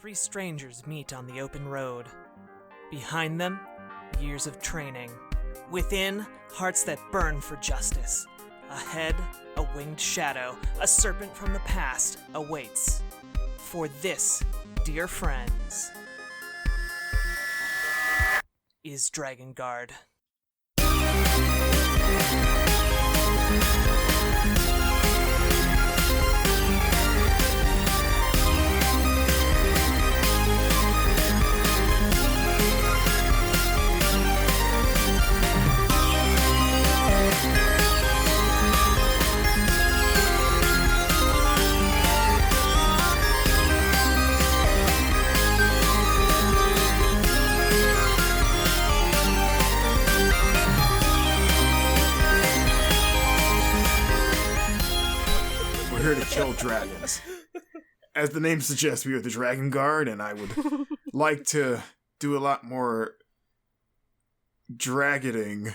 Three strangers meet on the open road. Behind them, years of training. Within, hearts that burn for justice. Ahead, a winged shadow, a serpent from the past, awaits. For this, dear friends, is Dragonguard. We're here to kill dragons. As the name suggests, we are the Dragonguard, and I would like to do a lot more dragoning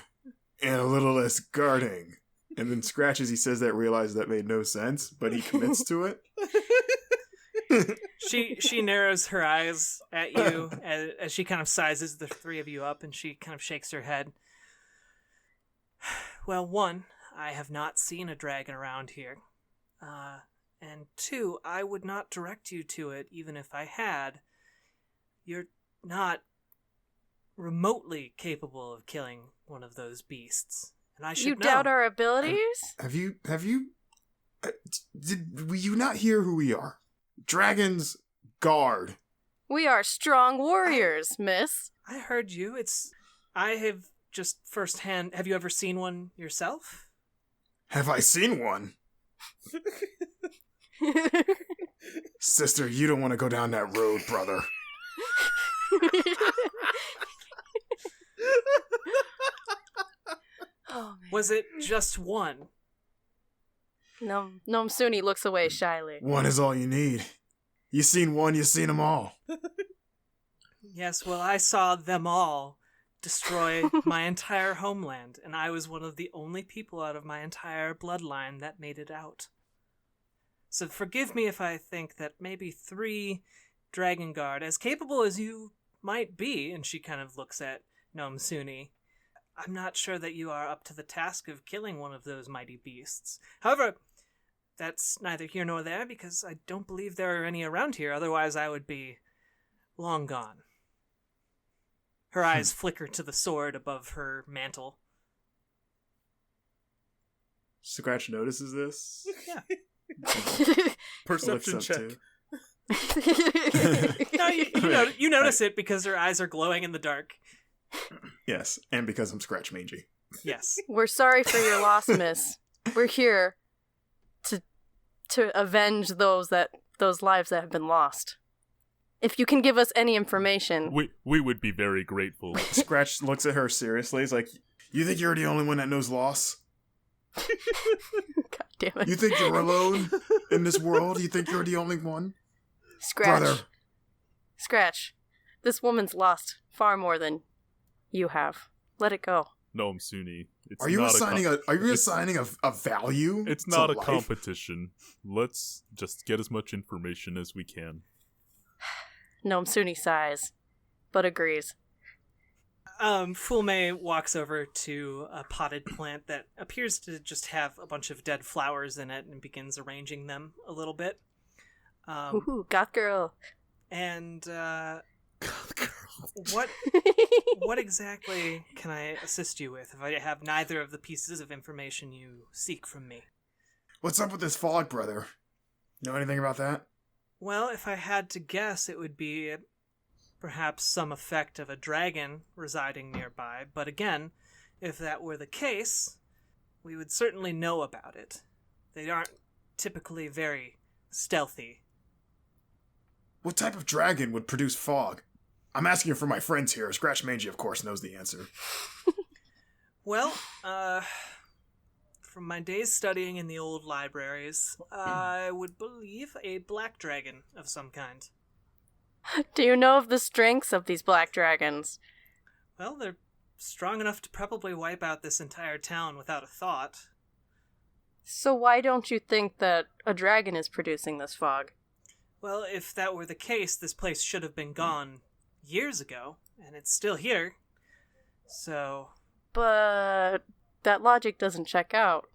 and a little less guarding. And then Scratch, as he says that, realizes that made no sense, but he commits to it. She narrows her eyes at you as she kind of sizes the three of you up, and she kind of shakes her head. Well, one, I have not seen a dragon around here. And two, I would not direct you to it, even if I had. You're not remotely capable of killing one of those beasts. And I should know. You doubt our abilities? Have you, were you not hear who we are? Dragon's Guard. We are strong warriors, miss. I heard you. I have just firsthand. Have you ever seen one yourself? Have I seen one? Sister, you don't want to go down that road, brother. Oh, man. Was it just one? Nomsuni looks away shyly. One is all you need. You seen one, you seen them all. Yes, well, I saw them all destroy my entire homeland, and I was one of the only people out of my entire bloodline that made it out. So forgive me if I think that maybe 3 Dragonguard, as capable as you might be, and she kind of looks at Nomsuni, I'm not sure that you are up to the task of killing one of those mighty beasts. However, that's neither here nor there, because I don't believe there are any around here, otherwise I would be long gone. Her eyes flicker to the sword above her mantle. Scratch notices this. Yeah. Perception check. No, you notice it because her eyes are glowing in the dark. Yes, and because I'm Scratch Mangy. Yes. We're sorry for your loss, miss. We're here to avenge those lives that have been lost. If you can give us any information. We would be very grateful. Scratch looks at her seriously. He's like, you think you're the only one that knows loss? God damn it. You think you're alone in this world? You think you're the only one? Scratch. Brother. Scratch. This woman's lost far more than you have. Let it go. No, Msuni. Are you assigning a value? It's not to a life? competition. Let's just get as much information as we can. Nomsuni sighs, but agrees. Fulme walks over to a potted plant that appears to just have a bunch of dead flowers in it and begins arranging them a little bit. Ooh, goth girl. And, what exactly can I assist you with if I have neither of the pieces of information you seek from me? What's up with this fog, brother? Know anything about that? Well, if I had to guess, it would be perhaps some effect of a dragon residing nearby. But again, if that were the case, we would certainly know about it. They aren't typically very stealthy. What type of dragon would produce fog? I'm asking for my friends here. Scratch Mangy, of course, knows the answer. Well, from my days studying in the old libraries, I would believe a black dragon of some kind. Do you know of the strengths of these black dragons? Well, they're strong enough to probably wipe out this entire town without a thought. So why don't you think that a dragon is producing this fog? Well, if that were the case, this place should have been gone years ago, and it's still here. So... But that logic doesn't check out.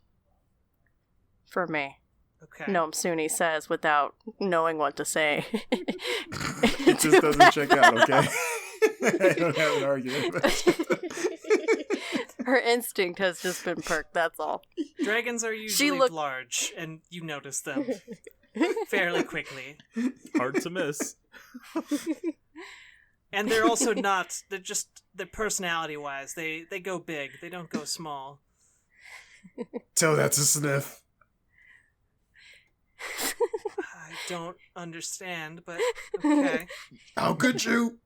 For me. Okay. Noam Suni says without knowing what to say. It just doesn't check out, okay? I don't have an argument. Her instinct has just been perked, that's all. Dragons are usually large, and you notice them fairly quickly. Hard to miss. And they're also not, they're personality-wise, they go big, they don't go small. Tell that to Sniff. I don't understand, but okay. How could you?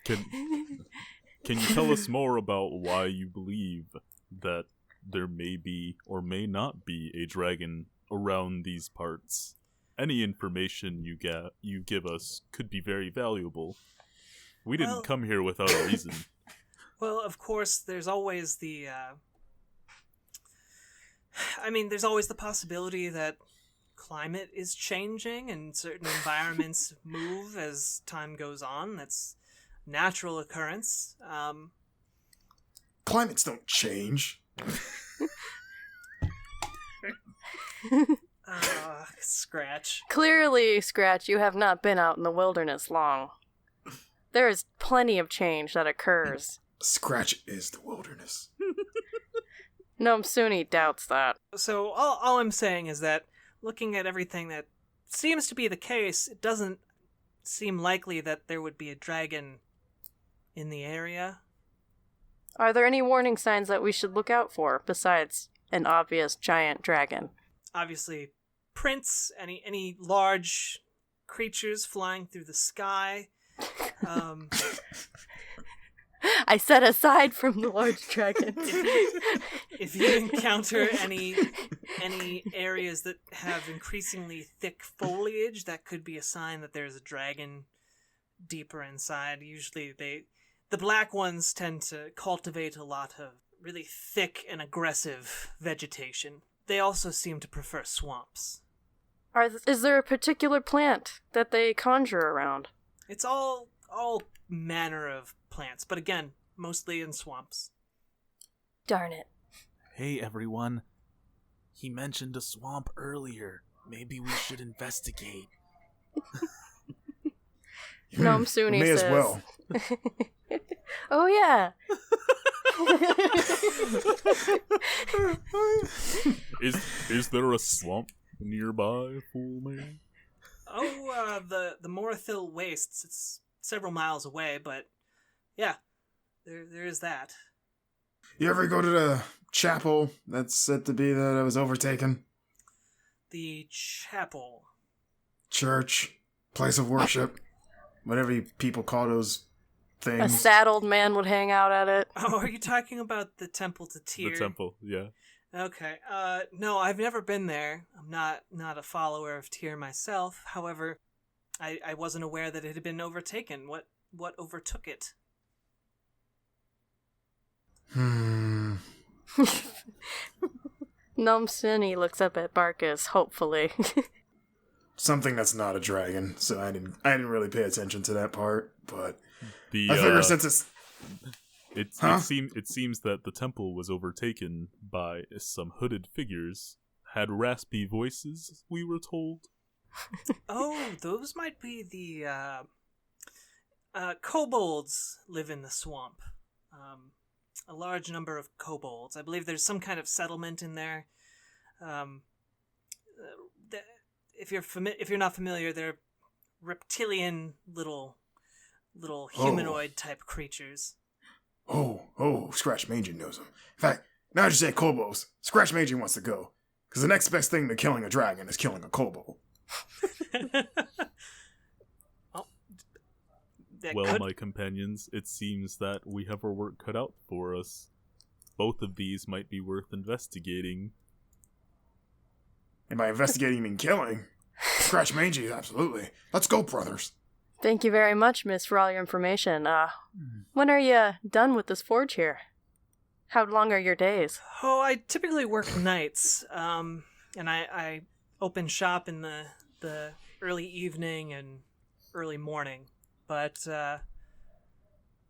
Can you tell us more about why you believe that there may be or may not be a dragon around these parts? Any information you give us could be very valuable. We didn't come here without a reason. Well, of course, there's always there's always the possibility that climate is changing and certain environments move as time goes on. That's a natural occurrence. Climates don't change. Scratch. Clearly, Scratch, you have not been out in the wilderness long. There is plenty of change that occurs. Scratch is the wilderness. Noam Suni doubts that. So all I'm saying is that looking at everything that seems to be the case, it doesn't seem likely that there would be a dragon in the area. Are there any warning signs that we should look out for besides an obvious giant dragon? Obviously, prints, any large creatures flying through the sky. I said aside from the large dragon. If you encounter any areas that have increasingly thick foliage, that could be a sign that there's a dragon deeper inside. Usually the black ones tend to cultivate a lot of really thick and aggressive vegetation. They also seem to prefer swamps. Is there a particular plant that they conjure around? It's all manner of plants, but again, mostly in swamps. Darn it. Hey everyone. He mentioned a swamp earlier. Maybe we should investigate. Noam Suni May says... as well. Oh yeah. Is there a swamp nearby, fool man? Oh, the Morathil Wastes. It's several miles away, but yeah, there is that. You ever go to the chapel that's said to be that I was overtaken? The chapel. Church, place of worship, whatever you people call those things. A sad old man would hang out at it. Oh, are you talking about the temple to Tyr? The temple, yeah. Okay. No, I've never been there. I'm not a follower of Tyr myself. However, I wasn't aware that it had been overtaken. What overtook it? Noam Suni looks up at Barkus, hopefully. Something that's not a dragon, so I didn't really pay attention to that part, but The, I figure since it's... It seems that the temple was overtaken by some hooded figures, had raspy voices, we were told. Oh, those might be the kobolds live in the swamp. A large number of kobolds. I believe there's some kind of settlement in there. If you're not familiar, they're reptilian little humanoid type creatures. Oh, Scratch Mangy knows him. In fact, now that you say kobolds, Scratch Mangy wants to go. Because the next best thing to killing a dragon is killing a kobold. My companions, it seems that we have our work cut out for us. Both of these might be worth investigating. And by investigating, you mean killing? Scratch Mangy, absolutely. Let's go, brothers. Thank you very much, Miss, for all your information. When are you done with this forge here? How long are your days? Oh, I typically work nights, and I open shop in the early evening and early morning. But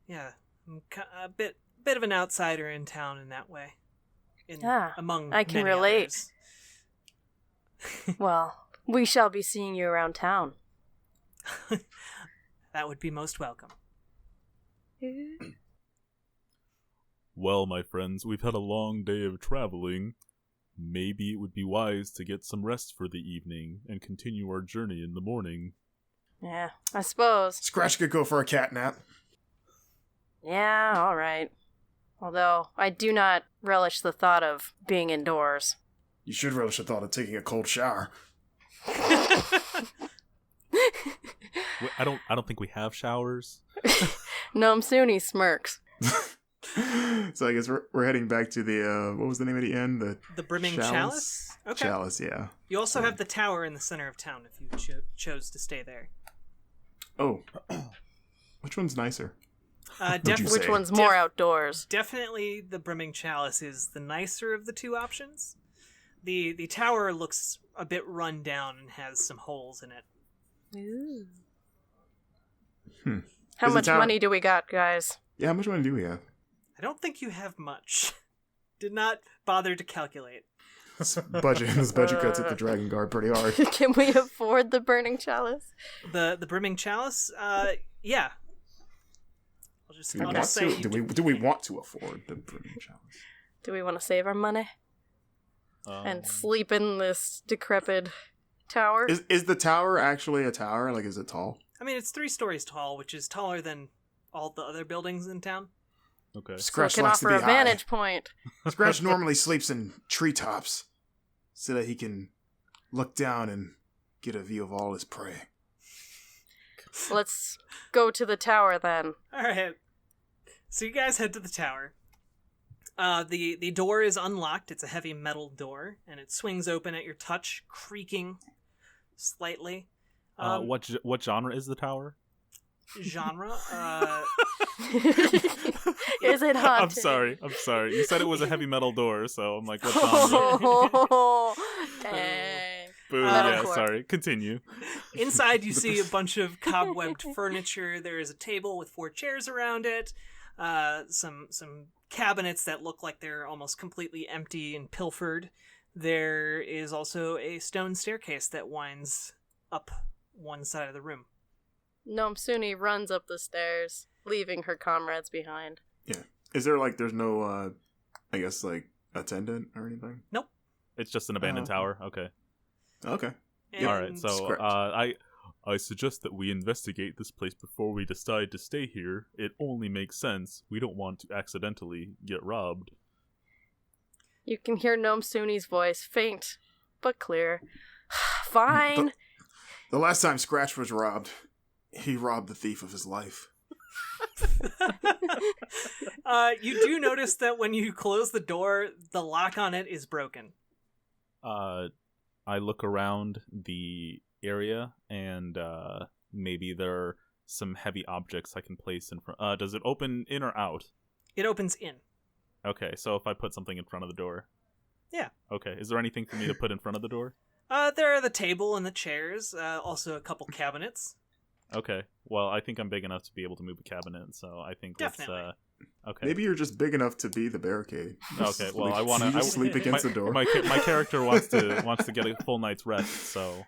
yeah, I'm a bit of an outsider in town in that way. Among I can many relate. others. Well, we shall be seeing you around town. That would be most welcome. Well, my friends, we've had a long day of traveling. Maybe it would be wise to get some rest for the evening and continue our journey in the morning. Yeah, I suppose. Scratch could go for a cat nap. Yeah, all right. Although, I do not relish the thought of being indoors. You should relish the thought of taking a cold shower. I don't think we have showers. Noam Suni smirks. So I guess we're heading back to the, what was the name of the inn? The Brimming Chalice? Okay. Chalice, yeah. You also have the tower in the center of town if you chose to stay there. Oh. Which one's nicer? Which one's more outdoors? Definitely the Brimming Chalice is the nicer of the two options. The tower looks a bit run down and has some holes in it. Ooh. Hmm. How much money do we got, guys? Yeah, how much money do we have? I don't think you have much. Did not bother to calculate. This budget cuts at the Dragonguard pretty hard. Can we afford the Burning Chalice? The Brimming Chalice? Yeah. I'll just say do we want to afford the Brimming Chalice? Do we want to save our money? And sleep in this decrepit tower? Is the tower actually a tower? Like, is it tall? I mean, it's 3 stories tall, which is taller than all the other buildings in town. Okay. Scratch so it can likes offer to be a vantage point. Scratch normally sleeps in treetops so that he can look down and get a view of all his prey. Let's go to the tower then. All right. So you guys head to the tower. The door is unlocked. It's a heavy metal door, and it swings open at your touch, creaking slightly. What genre is the tower? Genre? Is it haunted? I'm sorry. You said it was a heavy metal door, so I'm like, what genre? Oh, dang. Boo, yeah, sorry. Continue. Inside, you see a bunch of cobwebbed furniture. There is a table with 4 chairs around it. Some cabinets that look like they're almost completely empty and pilfered. There is also a stone staircase that winds up one side of the room. Noam Suni runs up the stairs, leaving her comrades behind. Yeah. Is there, like, there's no, I guess, like, attendant or anything? Nope. It's just an abandoned tower? Okay. Okay. Alright, so, I suggest that we investigate this place before we decide to stay here. It only makes sense. We don't want to accidentally get robbed. You can hear Noam Suni's voice, faint but clear. Fine. The last time Scratch was robbed, he robbed the thief of his life. You do notice that when you close the door, the lock on it is broken. I look around the area, and maybe there are some heavy objects I can place in front. Does it open in or out? It opens in. Okay, so if I put something in front of the door. Yeah. Okay, is there anything for me to put in front of the door? There are the table and the chairs, also a couple cabinets. Okay, well, I think I'm big enough to be able to move a cabinet, so I think Definitely. Okay. Maybe you're just big enough to be the barricade. Okay, well, I want to sleep against the door. My character wants to get a full night's rest, so.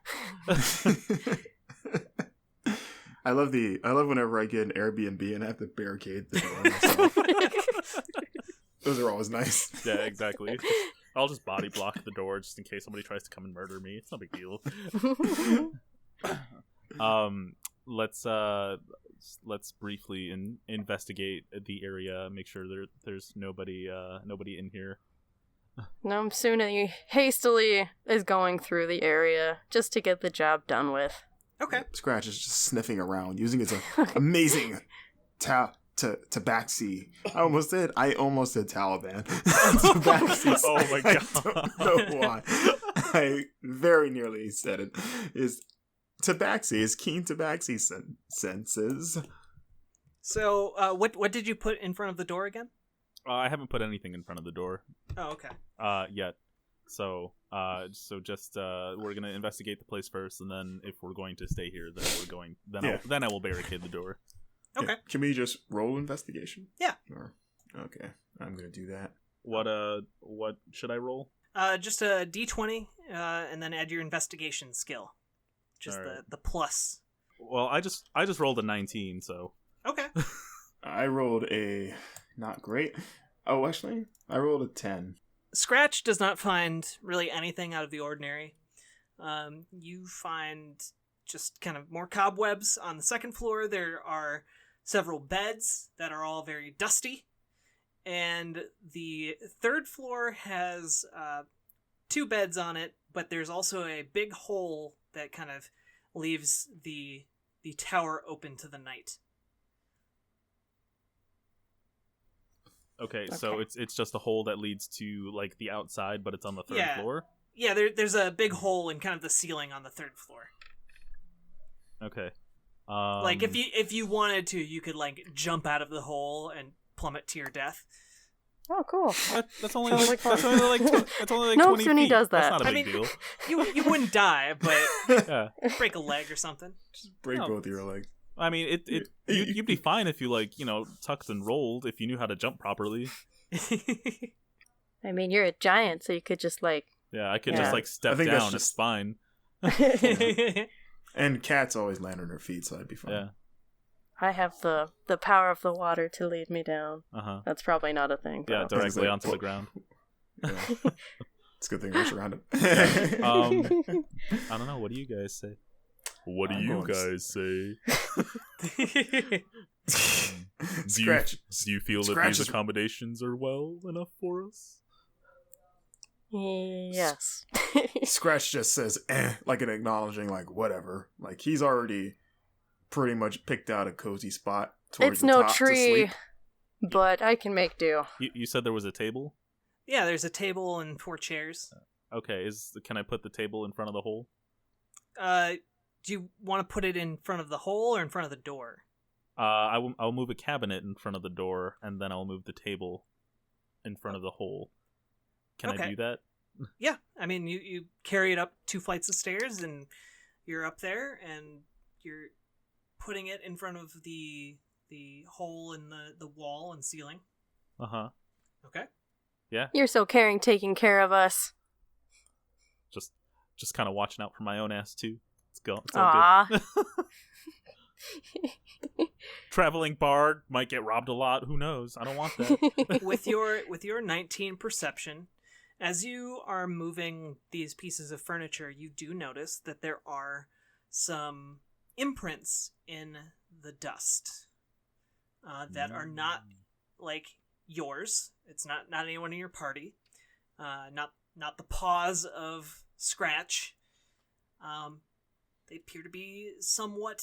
I love whenever I get an Airbnb and I have to barricade the door myself. Those are always nice. Yeah, exactly. I'll just body block the door just in case somebody tries to come and murder me. It's no big deal. Let's briefly investigate the area, make sure there's nobody in here. Noam Suni hastily is going through the area just to get the job done with. Okay. Scratch is just sniffing around, using his amazing tabaxi. I almost did Taliban. Tabaxi. Oh my god. I don't know why. I very nearly said it. Is tabaxi, his keen tabaxi senses. So, what did you put in front of the door again? I haven't put anything in front of the door. Oh, okay. Yet. So just we're gonna investigate the place first, and then if we're going to stay here, then we're going. Then I will barricade the door. Okay. Yeah. Can we just roll investigation? Yeah. Okay, I'm gonna do that. What should I roll? Just a D20, and then add your investigation skill. Just All right. the plus. Well, I just rolled a 19, so. Okay. I rolled a not great. Oh, actually, I rolled a 10. Scratch does not find really anything out of the ordinary. You find just kind of more cobwebs on the second floor. There are several beds that are all very dusty. And the third floor has 2 beds on it, but there's also a big hole that kind of leaves the tower open to the night. Okay, so it's just a hole that leads to like the outside, but it's on the third floor. Yeah, there's a big hole in kind of the ceiling on the third floor. Okay. Like if you wanted to, you could like jump out of the hole and plummet to your death. Oh, cool. That's only Sounds like, like that's only like that's only like No, 20 Sunny feet. does that. That's not a I big mean, deal. You wouldn't die, but Yeah. break a leg or something. Just break No. both of your legs. I mean, you'd be fine if you like, tucked and rolled if you knew how to jump properly. I mean, you're a giant, so you could just like. Yeah, I could Yeah. just like step I think that's down. just- It's fine. And cats always land on their feet, so I'd be fine. Yeah. I have the power of the water to lead me down. Uh-huh. That's probably not a thing. Yeah, But directly like, onto the ground. Yeah. It's a good thing we're surrounded. I don't know. What do you guys say? What do I'm you going guys say? Scratch. Do you feel that Scratch these is- accommodations are well enough for us? yes. Scratch just says, like an acknowledging, like, whatever. Like, he's already pretty much picked out a cozy spot towards It's the no top to tree, sleep. but I can make do. You said there was a table? Yeah, there's a table and 4 chairs. Okay, can I put the table in front of the hole? Do you want to put it in front of the hole or in front of the door? I'll move a cabinet in front of the door, and then I'll move the table in front of the hole. Can I Okay. do that? Yeah, I mean, you carry it up 2 flights of stairs, and you're up there, and you're putting it in front of the hole in the wall and ceiling. Uh-huh. Okay. Yeah, You're so caring, taking care of us. just kind of watching out for my own ass, too. It's all Aw. good. Traveling bard might get robbed a lot. Who knows? I don't want that. with your 19 perception, as you are moving these pieces of furniture, you do notice that there are some imprints in the dust that are not like yours. It's not anyone in your party. Not the paws of Scratch. They appear to be somewhat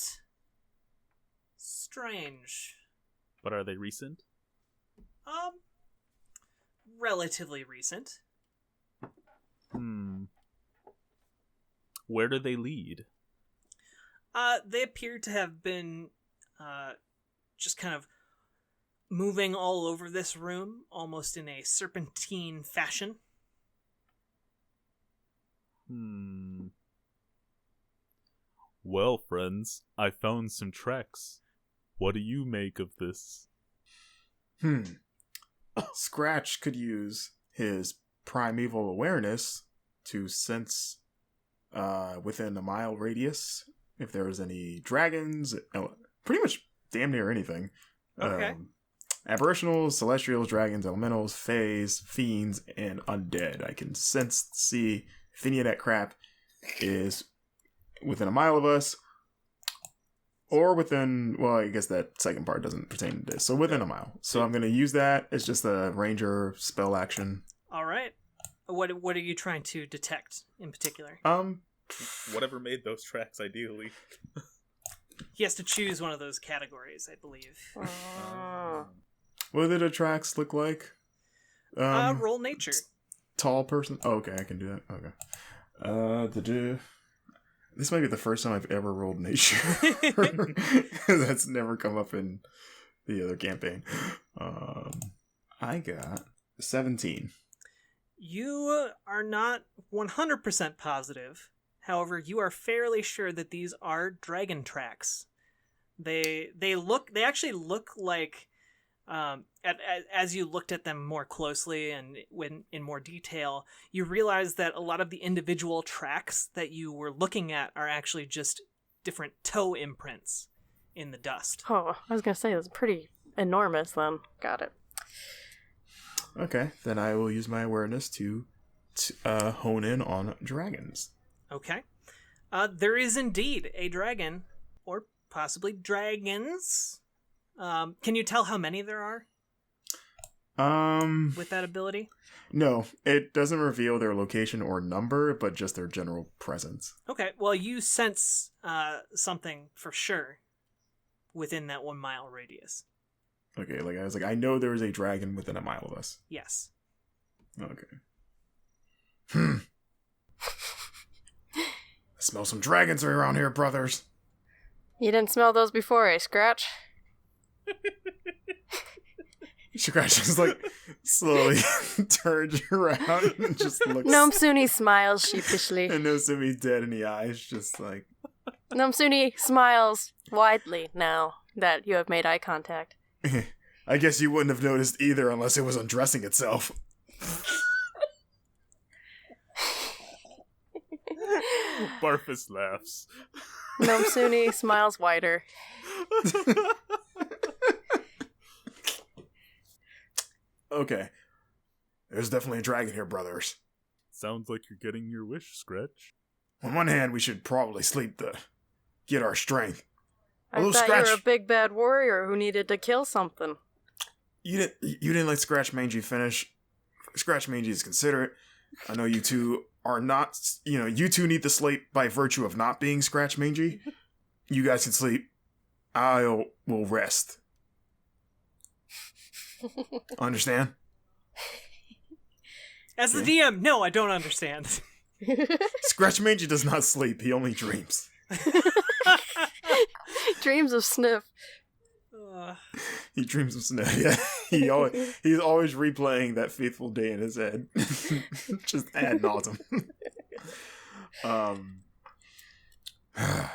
strange. But are they recent? Relatively recent. Where do they lead? They appear to have been just kind of moving all over this room, almost in a serpentine fashion. Well, friends, I found some tracks. What do you make of this? Scratch could use his primeval awareness to sense within a mile radius if there was any dragons, pretty much damn near anything. Okay. Aboriginals, celestials, dragons, elementals, fays, fiends, and undead. I can see if any of that crap is within a mile of us, or within, well, I guess that second part doesn't pertain to this, so within a mile. So I'm going to use that. It's just a ranger spell action. All right. What are you trying to detect in particular? Whatever made those tracks, ideally. He has to choose one of those categories, I believe. What did the tracks look like? Roll nature. Tall person. Oh, okay, I can do that. Okay. This might be the first time I've ever rolled nature. That's never come up in the other campaign. I got 17. You are not 100% positive. However, you are fairly sure that these are dragon tracks. They actually look like, as you looked at them more closely and in more detail, you realize that a lot of the individual tracks that you were looking at are actually just different toe imprints in the dust. Oh, I was going to say, it's pretty enormous then. Got it. Okay, then I will use my awareness to hone in on dragons. Okay. There is indeed a dragon, or possibly dragons. Can you tell how many there are with that ability? No, it doesn't reveal their location or number, but just their general presence. Okay, well, you sense something for sure within that 1 mile radius. Okay, like I was like, I know there is a dragon within a mile of us. Yes. Okay. I smell some dragons around here, brothers. You didn't smell those before, eh, Scratch? Scratch just like slowly turns around and just looks. Nomsuni smiles sheepishly. And Nosumi's dead in the eyes, just like. Nomsuni smiles widely now that you have made eye contact. I guess you wouldn't have noticed either unless it was undressing itself. Barfus laughs. Nomsuni smiles wider. Okay. There's definitely a dragon here, brothers. Sounds like you're getting your wish, Scratch. On one hand, we should probably sleep to get our strength. I Although thought Scratch, you were a big bad warrior who needed to kill something. you didn't let Scratch Mangy finish. Scratch Mangy is considerate. I know you two are not, you two need to sleep by virtue of not being Scratch Mangy. You guys can sleep. I will rest. Understand? As the DM, no, I don't understand. Scratch Mangy does not sleep. He only dreams. Dreams of Sniff. He dreams of Sniff. Yeah, he's always replaying that fateful day in his head, just ad nauseum.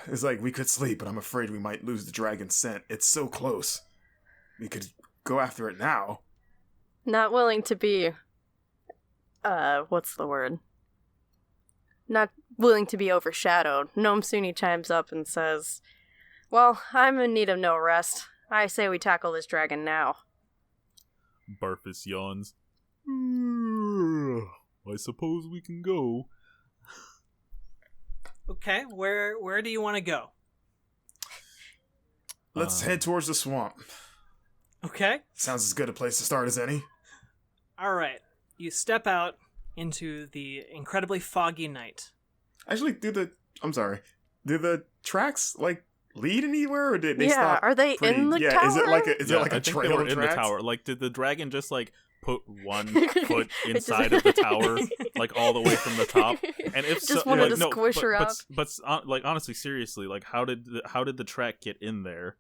It's like we could sleep, but I'm afraid we might lose the dragon's scent. It's so close. We could go after it now. Not willing to be... what's the word? Not willing to be overshadowed. Nomsuni chimes up and says, "Well, I'm in need of no rest. I say we tackle this dragon now." Barfus yawns. I suppose we can go. Okay, where do you want to go? Let's head towards the swamp. Okay. Sounds as good a place to start as any. All right. You step out into the incredibly foggy night. Actually, do the tracks lead anywhere, or did they stop? Are they in the tower? Is it like a I think trail they were of in tracks? the tower. Like, did the dragon just put one foot inside of the tower, all the way from the top? And if Just so, wanted to no, squish her out. but honestly, seriously, how did the track get in there?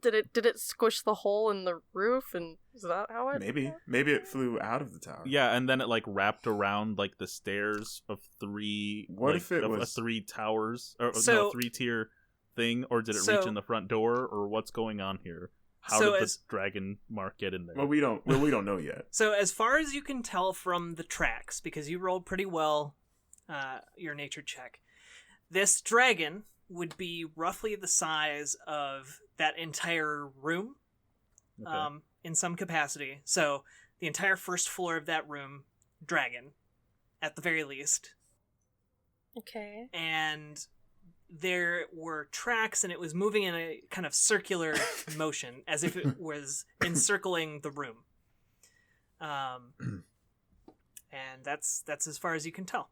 Did it squish the hole in the roof, and is that how it? Maybe it flew out of the tower. Yeah, and then it wrapped around the stairs of three. What if it was 3 towers or So- 3-tier thing, or did it reach in the front door, or what's going on here? How did the dragon mark get in there? Well, we don't know yet. So as far as you can tell from the tracks, because you rolled pretty well your nature check, this dragon would be roughly the size of that entire room, Okay. in some capacity. So the entire first floor of that room, dragon, at the very least. Okay. And there were tracks, and it was moving in a kind of circular motion, as if it was encircling the room. And that's as far as you can tell.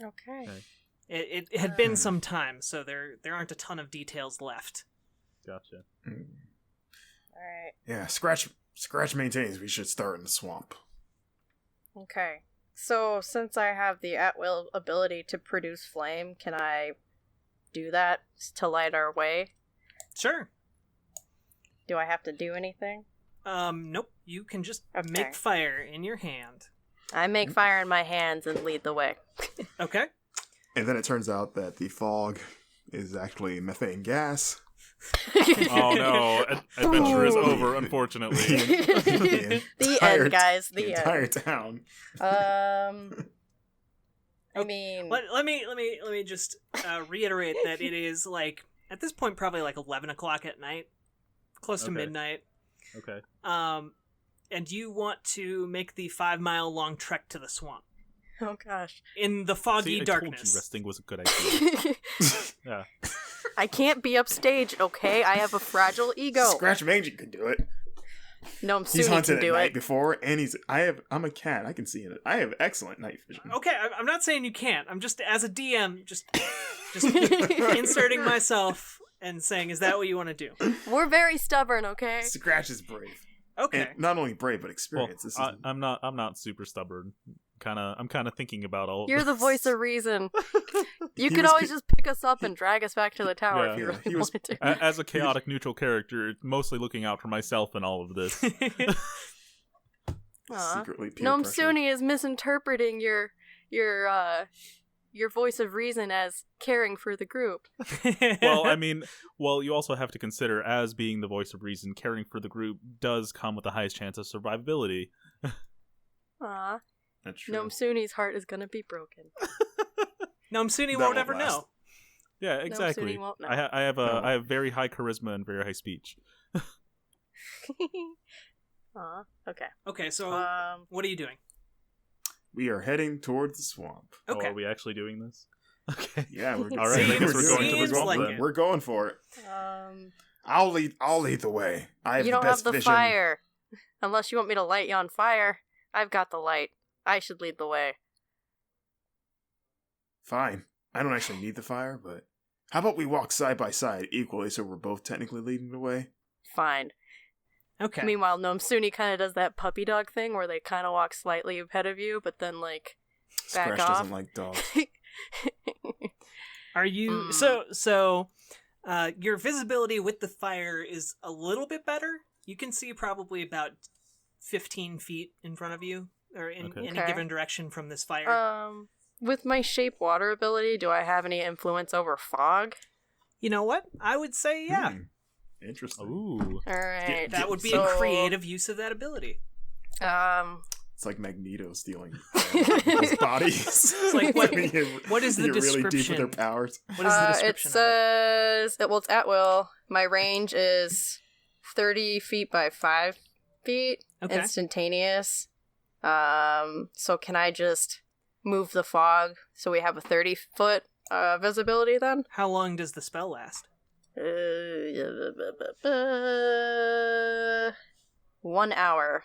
Okay. It had been some time, so there aren't a ton of details left. Gotcha. Alright. Yeah, Scratch maintains we should start in the swamp. Okay. So, since I have the at-will ability to produce flame, can I do that to light our way? Sure. Do I have to do anything? Nope. you can just Okay. make fire in your hand. I make fire in my hands and lead the way. Okay. And then it turns out that the fog is actually methane gas. Oh no, adventure is over, unfortunately. The end, guys. The entire end. town. I mean, Let me just reiterate that it is like at this point probably like 11 o'clock at night, close to Okay. midnight. Okay. And you want to make the 5-mile long trek to the swamp oh gosh, in the foggy See, I darkness. told you resting was a good idea. Yeah. I can't be upstage. Okay, I have a fragile ego. Scratch Mangy could do it. No, He's Suni hunted can at do night it. before, and I'm a cat. I can see it. I have excellent night vision. Okay, I'm not saying you can't. I'm just as a DM, just inserting myself and saying, is that what you want to do? We're very stubborn. Okay. Scratch is brave. Okay. And not only brave, but Well, experienced. This is I'm not super stubborn. I'm kind of thinking about all. You're the this. voice of reason. You He could was always just pick us up and drag us back to the tower Yeah. if you Yeah, really he was- wanted to. As a chaotic neutral character, mostly looking out for myself in all of this. Aw. secretly peer Nom pressure. Suni is misinterpreting your voice of reason as caring for the group. Well, I mean, you also have to consider, as being the voice of reason, caring for the group does come with the highest chance of survivability. Aw. That's true. Nom Suni's heart is gonna be broken. Nomsuni That won't won't ever last. know. Yeah, exactly. Suni won't know. I have very high charisma and very high speech. Aw. Okay. Okay, so what are you doing? We are heading towards the swamp. Okay. Oh, are we actually doing this? Okay. Yeah, we're All right, I guess we're going to the Seems swamp like then. it. We're going for it. I'll lead the way. I have You the don't have best the vision. fire. Unless you want me to light you on fire. I've got the light. I should lead the way. Fine. I don't actually need the fire, but how about we walk side by side equally so we're both technically leading the way? Fine. Okay. Meanwhile, Nom Suni kind of does that puppy dog thing where they kind of walk slightly ahead of you, but then, like, back Scratch off. doesn't like dogs. Are you your visibility with the fire is a little bit better? You can see probably about 15 feet in front of you or in Okay. any Okay. given direction from this fire. With my shape water ability, do I have any influence over fog? You know what? I would say yeah. Interesting. Ooh. All right. That would be So, a creative use of that ability. It's like Magneto stealing his bodies. It's like, what is the You're really deep with description? their powers. What is the it description of says, well, it's at will. My range is 30 feet by 5 feet. Okay. Instantaneous. So can I just move the fog so we have a 30-foot visibility then? How long does the spell last? 1 hour.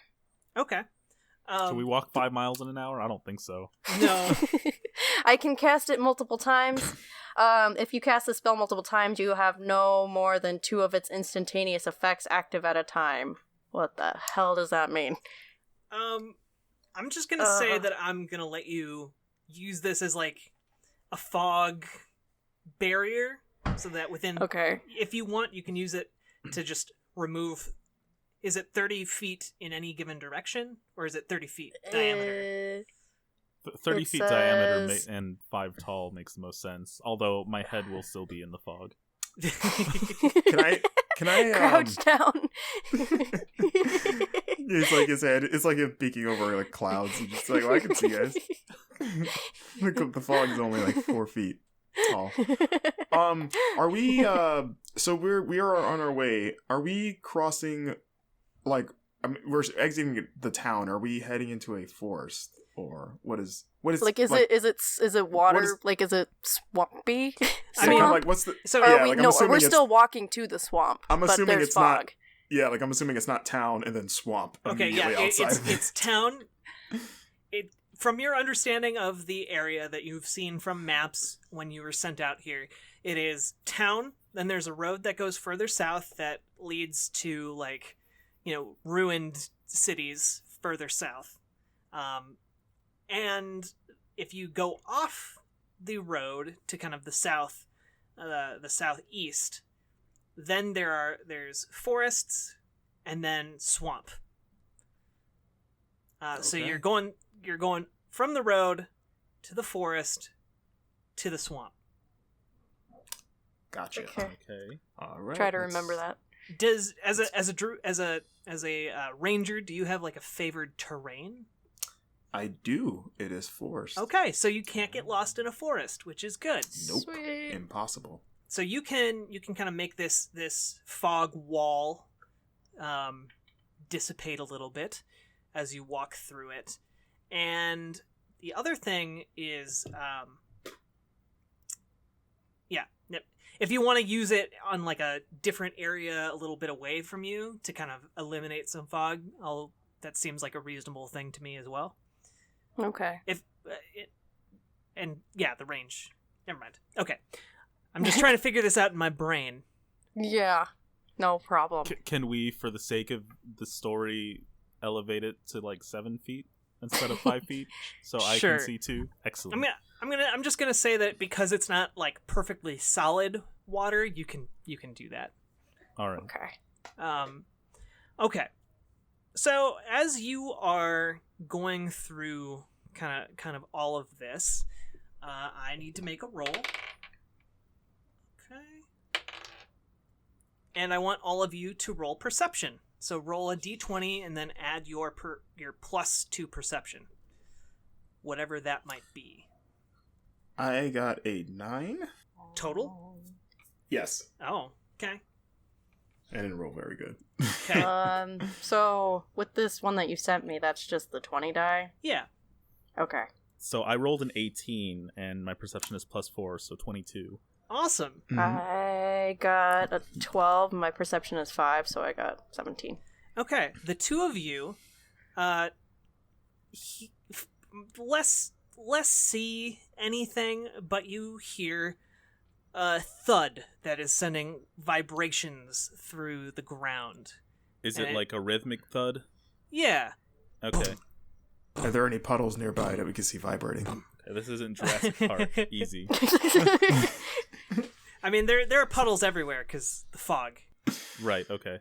Okay. So we walk 5 miles in an hour? I don't think so. No. I can cast it multiple times. If you cast the spell multiple times, you have no more than 2 of its instantaneous effects active at a time. What the hell does that mean? I'm just gonna say that I'm gonna let you use this as like a fog barrier, so that within Okay. if you want, you can use it to just remove. Is it 30 feet in any given direction, or is it 30 feet diameter? 30 It feet diameter says- and 5 tall makes the most sense. Although my head will still be in the fog. Can I Crouch down. It's like his head. It's like him peeking over like clouds. He's just like, well, I can see you guys. The fog is only like 4 feet tall. Are we? So we are on our way. Are we crossing? Like, I mean, we're exiting the town. Are we heading into a forest, or what is? Like, is it water? What is- Is it swampy? I mean, Swamp? like, what's the? So Or yeah, are we, like, I'm no, assuming we're it's- still walking to the swamp. I'm but assuming there's it's fog. not. Yeah, like I'm assuming it's not town and then swamp. Okay, yeah, immediately outside of it. it's town. From your understanding of the area that you've seen from maps when you were sent out here, it is town. Then there's a road that goes further south that leads to like, ruined cities further south. And if you go off the road to kind of the south, the southeast, then there's forests and then swamp. So Okay. you're going from the road to the forest to the swamp. Gotcha. Okay. Okay. All right. Try to remember that. Does as a ranger, do you have like a favored terrain? I do. It is forest. Okay, so you can't get lost in a forest, which is good. Nope. Sweet. Impossible. So you can kind of make this fog wall dissipate a little bit as you walk through it. And the other thing is if you want to use it on like a different area a little bit away from you to kind of eliminate some fog, that seems like a reasonable thing to me as well. Okay. If the range. Never mind. Okay. I'm just trying to figure this out in my brain. Yeah. No problem. Can we, for the sake of the story, elevate it to like 7 feet instead of 5 feet, so I Sure. can see too? Excellent. I'm just gonna say that because it's not like perfectly solid water, you can do that. All right. Okay. Okay. So as you are going through kind of all of this, I need to make a roll. Okay. And I want all of you to roll perception. So roll a d20 and then add your plus to perception, whatever that might be. I got a 9. Total? Yes. Oh, okay. I didn't roll very good. Okay. So with this one that you sent me, that's just the 20 die? Yeah. Okay. So I rolled an 18, and my perception is +4, so 22. Awesome. Mhm. I got a 12, my perception is 5, so I got 17. Okay. The two of you, less see anything, but you hear a thud that is sending vibrations through the ground. Is And it it- like a rhythmic thud? Yeah. Okay. Are there any puddles nearby that we can see vibrating? Okay, this isn't Jurassic Park. Easy. I mean, there are puddles everywhere because the fog. Right, okay.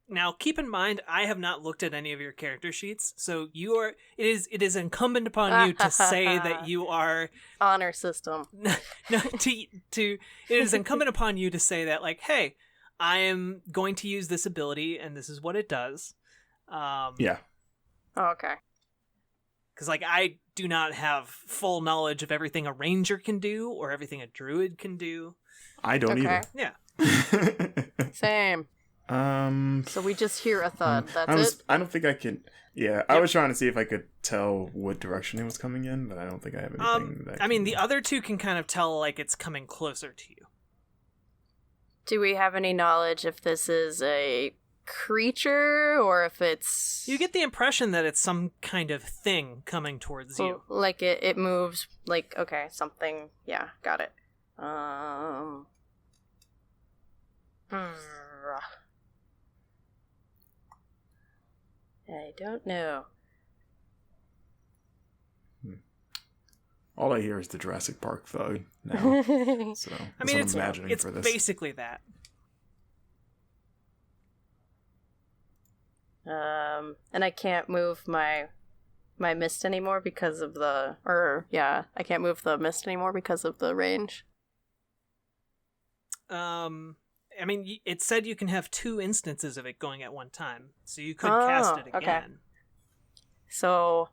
Now, keep in mind, I have not looked at any of your character sheets, so it is incumbent upon you to say that you are Honor system. no it is incumbent upon you to say that, like, hey, I am going to use this ability and this is what it does. Yeah. Oh, okay. Because, like, I do not have full knowledge of everything a ranger can do or everything a druid can do. I don't Okay. Yeah. either. Same. So we just hear a thud. That's it? I don't think I can. Yeah, I was trying to see if I could tell what direction it was coming in, but I don't think I have anything. I mean, the other two can kind of tell, like, it's coming closer to you. Do we have any knowledge if this is a creature or if it's... You get the impression that it's some kind of thing coming towards you. Like it moves, like, okay, something... Yeah, got it. I don't know. All I hear is the Jurassic Park thud now. So I mean, I'm imagining it's for this. basically that. And I can't move my mist anymore because of the... I can't move the mist anymore because of the range. I mean, it said you can have 2 instances of it going at one time, so you could cast it again. Okay. So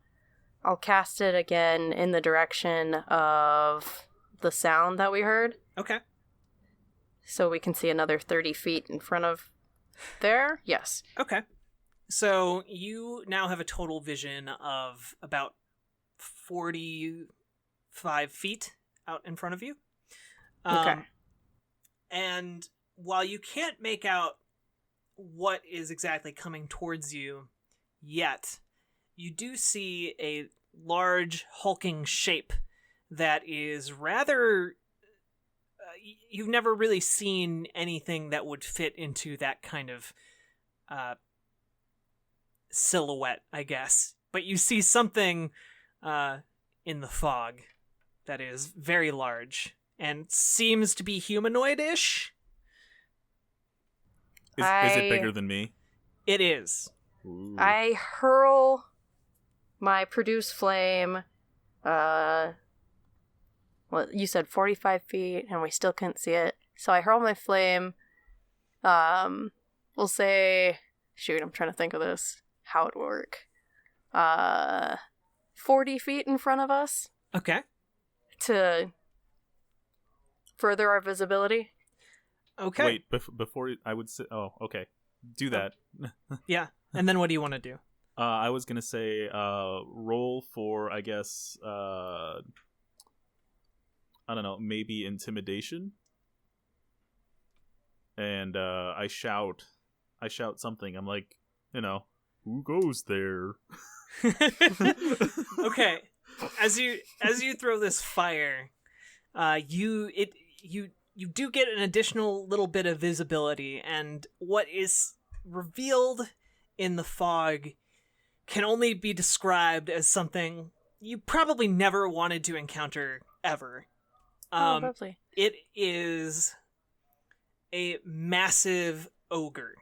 I'll cast it again in the direction of the sound that we heard. Okay. So we can see another 30 feet in front of there? Yes. Okay. So you now have a total vision of about 45 feet out in front of you. Okay. And while you can't make out what is exactly coming towards you yet, you do see a large hulking shape that is rather... you've never really seen anything that would fit into that kind of silhouette, I guess. But you see something in the fog that is very large and seems to be humanoid-ish. Is it bigger than me? It is. Ooh. I hurl my produce flame, well, you said 45 feet, and we still couldn't see it. So I hurl my flame, we'll say, shoot, I'm trying to think of this, how it would work. 40 feet in front of us. Okay. To further our visibility. Okay. Wait, before I would say... Oh, okay. Do that. Yeah. And then what do you want to do? I was going to say roll for, I guess, I don't know, maybe intimidation. And I shout something. I'm like, who goes there? Okay. As you throw this fire, you do get an additional little bit of visibility, and what is revealed in the fog can only be described as something you probably never wanted to encounter ever. Lovely. It is a massive ogre.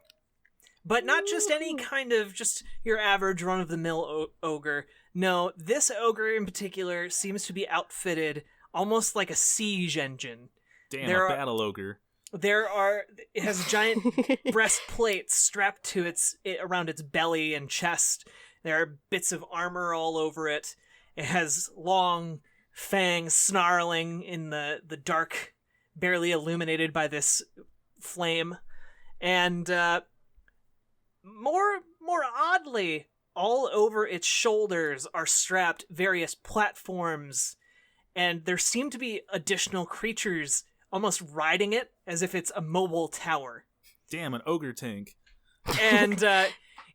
But not just any kind of just your average run-of-the-mill ogre. No, this ogre in particular seems to be outfitted almost like a siege engine. Damn, a battle ogre. It has giant breastplates strapped to around its belly and chest. There are bits of armor all over it. It has long fangs snarling in the dark, barely illuminated by this flame. And more oddly, all over its shoulders are strapped various platforms, and there seem to be additional creatures almost riding it as if it's a mobile tower. Damn, an ogre tank. And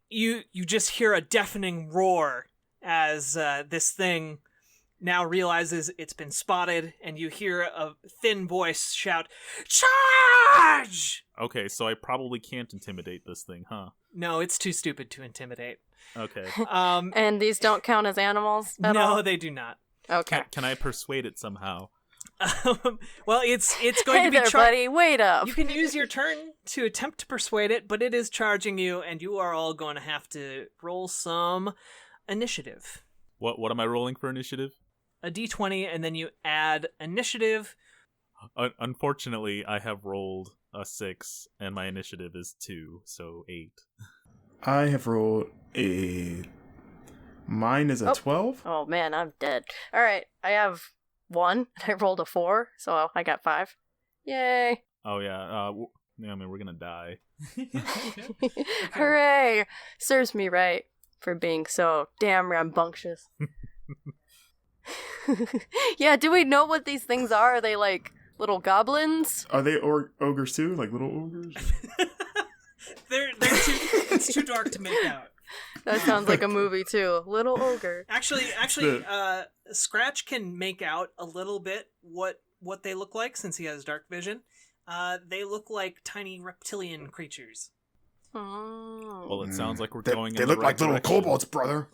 you just hear a deafening roar as this thing now realizes it's been spotted, and you hear a thin voice shout, "Charge!" Okay, so I probably can't intimidate this thing, huh? No, it's too stupid to intimidate. Okay. And these don't count as animals at all? No, they do not. Okay. Can I persuade it somehow? Well, it's going Hey to be there, buddy, wait up. You can use your turn to attempt to persuade it, but it is charging you, and you are all going to have to roll some initiative. What am I rolling for initiative? A d20, and then you add initiative. Unfortunately, I have rolled a 6, and my initiative is 2, so 8. I have rolled mine is a 12. Oh man, I'm dead. Alright, I have 1, and I rolled a 4, so I got 5. Yay! Oh yeah, we're gonna die. Hooray! Serves me right for being so damn rambunctious. Yeah, do we know what these things are? Are they like little goblins? Are they ogres too? Like little ogres? It's too dark to make out. That sounds like a movie too. Little ogre. Actually, Scratch can make out a little bit what they look like since he has dark vision. They look like tiny reptilian creatures. Oh. Well, it sounds like we're going. They in the look right like little direction. kobolds, brother.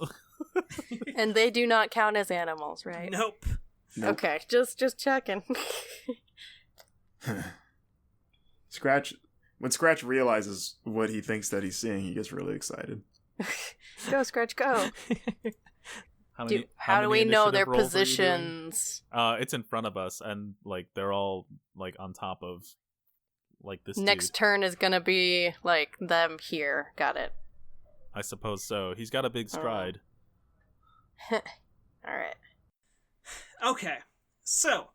And they do not count as animals, right? Nope. Okay, just checking. Scratch. When Scratch realizes what he thinks that he's seeing, he gets really excited. Go, Scratch, go. How do many we know initiative their rolls are you doing? positions? It's in front of us, and like they're all like on top of like this. Next dude. turn is gonna be like them here. Got it. I suppose so. He's got a big stride. Alright. Okay, so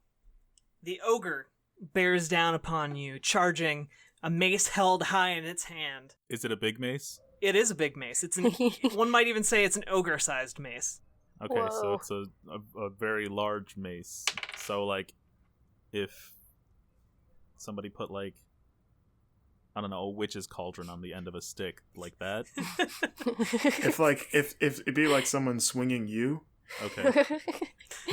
the ogre bears down upon you, charging, a mace held high in its hand. Is it a big mace? It is a big mace. One might even say it's an ogre-sized mace. Okay, Whoa. so it's a very large mace. So like, if somebody put like, I don't know, a witch's cauldron on the end of a stick like that. if it'd be like someone swinging you. Okay.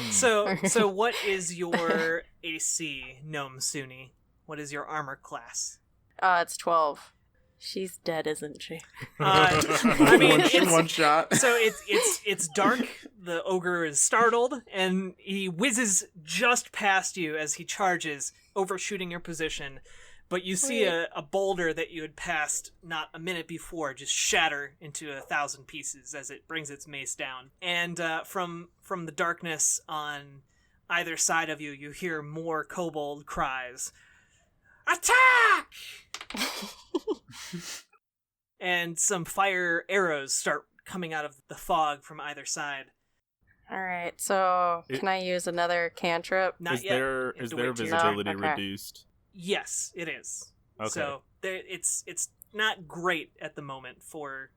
So what is your AC, Gnome Suni? What is your armor class? It's 12. She's dead, isn't she? I mean, one shot. So it's dark. The ogre is startled, and he whizzes just past you as he charges, overshooting your position. But you see a boulder that you had passed not a minute before just shatter into 1,000 pieces as it brings its mace down. And from the darkness on either side of you, you hear more kobold cries. Attack! And some fire arrows start coming out of the fog from either side. All right, so can I use another cantrip? Not Is yet. there You have to is their wait till- visibility No? Okay. reduced? Yes, it is. Okay. So it's not great at the moment for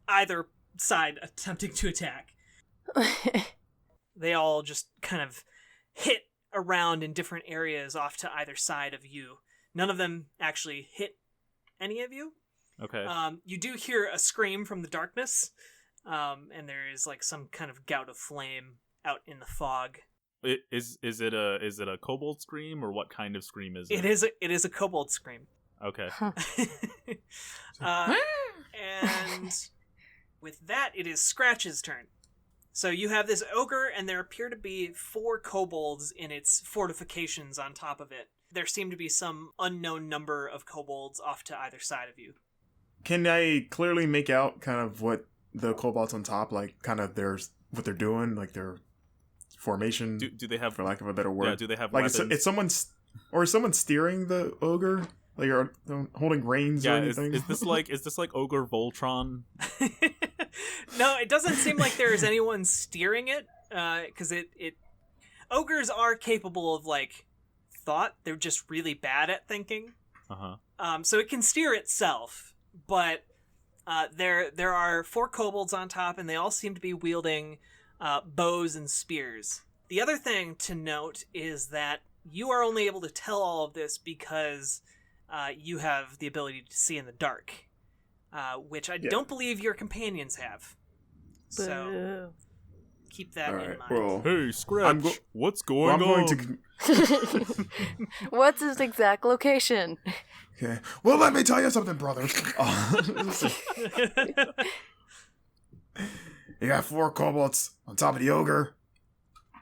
either side attempting to attack. They all just kind of hit around in different areas off to either side of you. None of them actually hit any of you. Okay. You do hear a scream from the darkness, and there is like some kind of gout of flame out in the fog. Is it a kobold scream, or what kind of scream is it? It is a kobold scream. Okay. And with that, it is Scratch's turn. So you have this ogre, and there appear to be 4 kobolds in its fortifications on top of it. There seem to be some unknown number of kobolds off to either side of you. Can I clearly make out kind of what the kobolds on top, like, kind of what they're doing, like their formation, Do they have? for lack of a better word? Yeah. Do they have Like, weapons? it's someone steering the ogre? Like, are holding reins or anything? Is this like Ogre Voltron? No, it doesn't seem like there is anyone steering it, because ogres are capable of, like, thought. They're just really bad at thinking. Uh-huh. So it can steer itself, but there are 4 kobolds on top, and they all seem to be wielding bows and spears. The other thing to note is that you are only able to tell all of this because you have the ability to see in the dark, which I don't believe your companions have. So Boo. keep that All in right, mind. well, Hey, Scratch. What's going I'm on? going to... What's his exact location? Okay. Well, let me tell you something, brother. You got 4 kobolds on top of the ogre.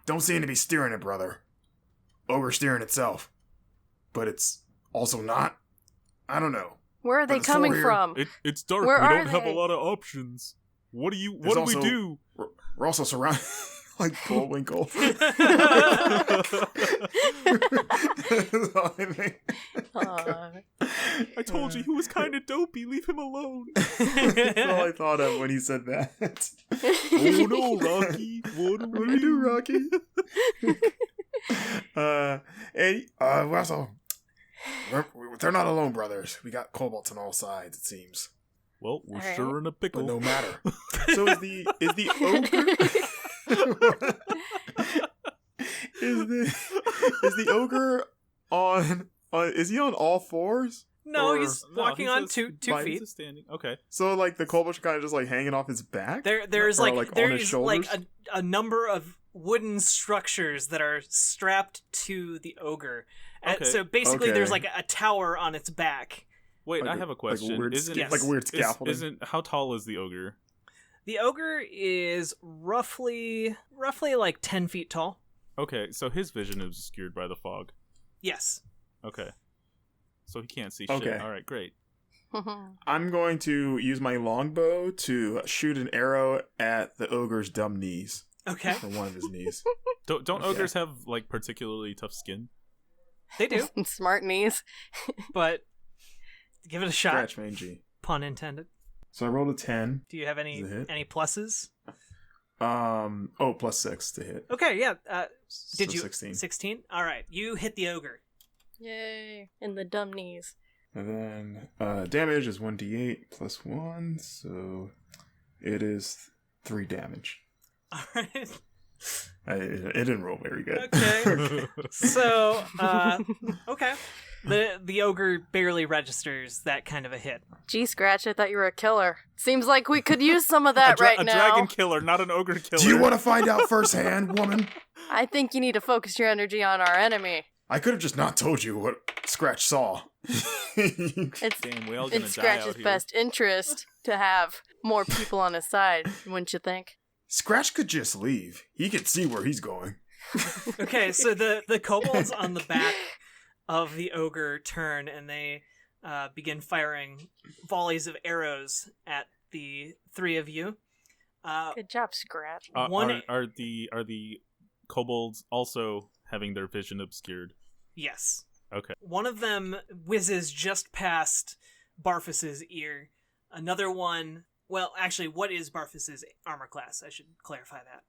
Don't seem to be steering it, brother. Ogre steering itself. But it's also not. I don't know. Where are they But it's coming four here. from? It's dark. Where we are don't have a they? lot of options. What do There's we also- do? We're also surrounded like Bullwinkle. That's all I think. Aw. I told you he was kind of dopey. Leave him alone. That's all I thought of when he said that. Oh no, Rocky! What do What do we do, Rocky? Hey, they're not alone, brothers. We got kobolds on all sides, it seems. Well, we're All right. sure in a pickle. But no matter. So is the ogre is the ogre on is he on all fours? No, Or- he's walking on two By- feet. He's standing. Okay. So like the kobolds are kind of just like hanging off his back? There's Or, like on there his is shoulders? like a number of wooden structures that are strapped to the ogre. Okay. So basically, there's Okay. like a tower on its back. Wait, Like I have a like question. weird, Isn't Yes. like weird scaffolding. Isn't how tall is the ogre? The ogre is roughly like 10 feet tall. Okay, so his vision is obscured by the fog. Yes. Okay, so he can't see Okay. shit. All right, great. I'm going to use my longbow to shoot an arrow at the ogre's dumb knees. Okay. Or one of his knees. Don't Okay. ogres have like particularly tough skin? They do, Smart knees. but give it a shot. Scratch mangy. Pun intended. So I rolled a 10. Do you have any Does it hit? pluses? Plus 6 to hit. Okay, yeah. Did So you 16. 16? All right, you hit the ogre. Yay. In the dumb knees. And then damage is 1d8 plus 1, so it is 3 damage. All right. It didn't roll very good. Okay. So, okay. The ogre barely registers that kind of a hit. Gee, Scratch, I thought you were a killer. Seems like we could use some of that right a now. dragon killer, not an ogre killer. Do you want to find out firsthand, woman? I think you need to focus your energy on our enemy. I could have just not told you what Scratch saw. It's Damn, we all gonna in die Scratch's out here. best interest to have more people on his side, wouldn't you think? Scratch could just leave. He could see where he's going. Okay, so the kobolds on the back of the ogre turn, and they begin firing volleys of arrows at the three of you. Good job, Scratch. Are the kobolds also having their vision obscured? Yes. Okay. One of them whizzes just past Barfus's ear. Another one... Well, actually, what is Barfus's armor class? I should clarify that.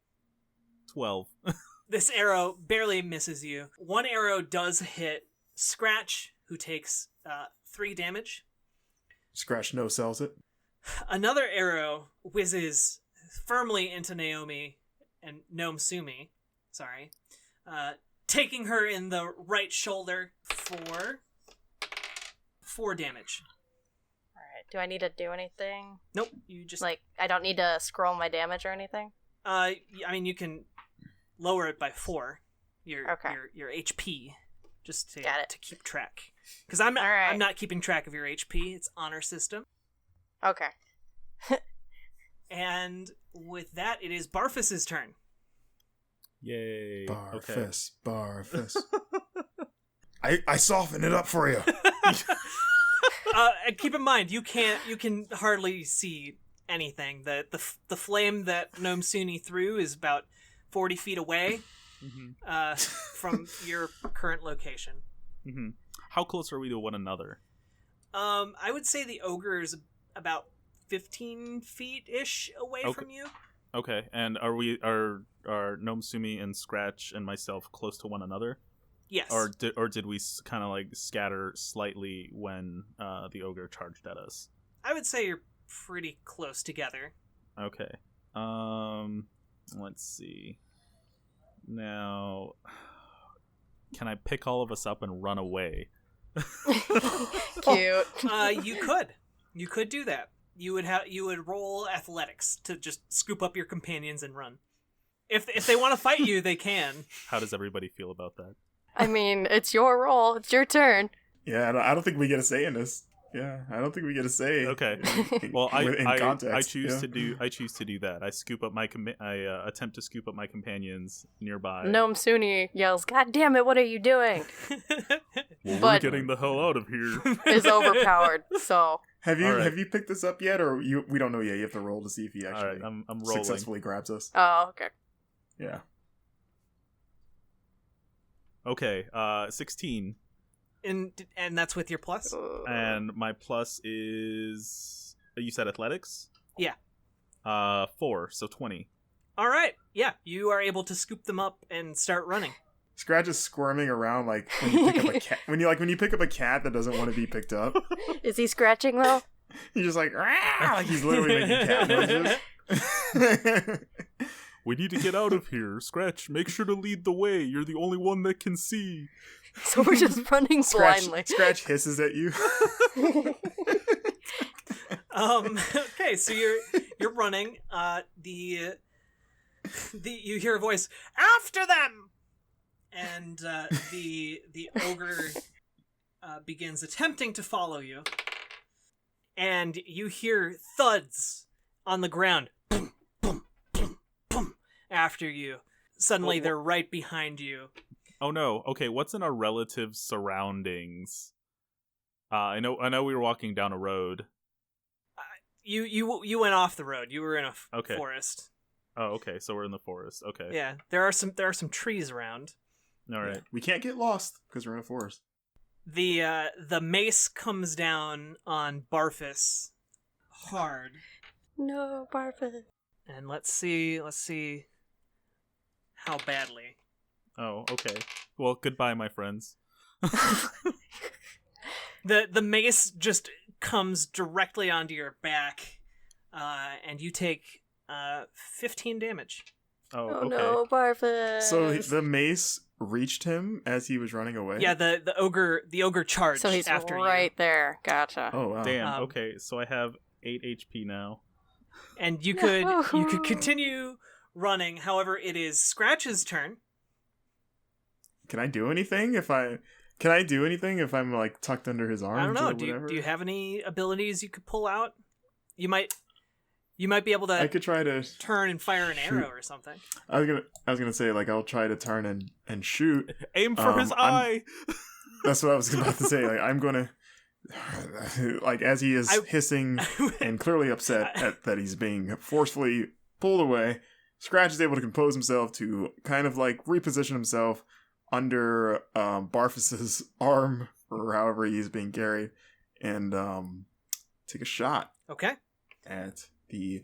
12. This arrow barely misses you. One arrow does hit Scratch, who takes 3 damage. Scratch no sells it. Another arrow whizzes firmly into Naomi and Gnome Sumi. Sorry. Taking her in the right shoulder for 4 damage. Alright, do I need to do anything? Nope, you just... Like, I don't need to scroll my damage or anything? I mean, you can lower it by 4. Your HP, just to keep track. Because I'm not keeping track of your HP. It's honor system. Okay. And with that, it is Barfus's turn. Yay. Barfus, Barfus. I soften it up for you. Keep in mind, you can hardly see anything. The flame that Gnome Suni threw is about 40 feet away from your current location. Mm-hmm. How close are we to one another? I would say the ogre is about 15 feet-ish away from you. Okay, and are Gnome Sumi and Scratch and myself close to one another? Yes. Or did we kind of like scatter slightly when the ogre charged at us? I would say you're pretty close together. Okay. Let's see. Now, can I pick all of us up and run away? Cute. You could do that. You would roll athletics to just scoop up your companions and run. If they want to fight you, they can. How does everybody feel about that? I mean, it's your roll. It's your turn. Yeah, I don't think we get a say in this. Yeah, I don't think we get a say. Okay. Well, I choose to do that. I attempt to scoop up my companions nearby. Gnome Suni yells, "God damn it, what are you doing?" Well, but we're getting the hell out of here. Is overpowered, so... Have you picked this up yet, or we don't know yet? You have to roll to see if he actually I'm rolling. successfully grabs us. Oh, okay. Yeah. Okay, 16. And that's with your plus? And my plus is... You said athletics? Yeah. 4, so 20. All right. Yeah, you are able to scoop them up and start running. Scratch is squirming around like when you pick up a cat. When you pick up a cat that doesn't want to be picked up. Is he scratching though? He's just like he's literally making cat noises. We need to get out of here. Scratch, make sure to lead the way. You're the only one that can see. So we're just running blindly. Scratch hisses at you. Okay, so you're running. You hear a voice, "After them!" And the ogre begins attempting to follow you, and you hear thuds on the ground, boom, boom, boom, boom, after you. Suddenly, they're right behind you. Oh no! Okay, what's in our relative surroundings? I know we were walking down a road. You went off the road. You were in a forest. Oh, okay. So we're in the forest. Okay. Yeah, there are some trees around. All right. We can't get lost because we're in a forest. The mace comes down on Barfus hard. No, Barfus. And let's see how badly. Oh, okay. Well, goodbye, my friends. The mace just comes directly onto your back, and you take 15 damage. Oh, Oh okay. no, Barfus. So the mace reached him as he was running away? Yeah, the ogre charged So he's after right you. there. Gotcha. Oh, wow. Damn. Okay, so I have 8 HP now. And you could continue running. However, it is Scratch's turn. Can I do anything if I'm like tucked under his arms? I don't know. Or Do whatever? you have any abilities you could pull out? You might be able to. I could try to turn and fire an arrow or something. I was gonna say like I'll try to turn and shoot. Aim for his eye. That's what I was about to say. Like, I'm gonna, like, as he is hissing and clearly upset that he's being forcefully pulled away, Scratch is able to compose himself to kind of like reposition himself under Barfus's arm, or however he's being carried, and take a shot. Okay. At the,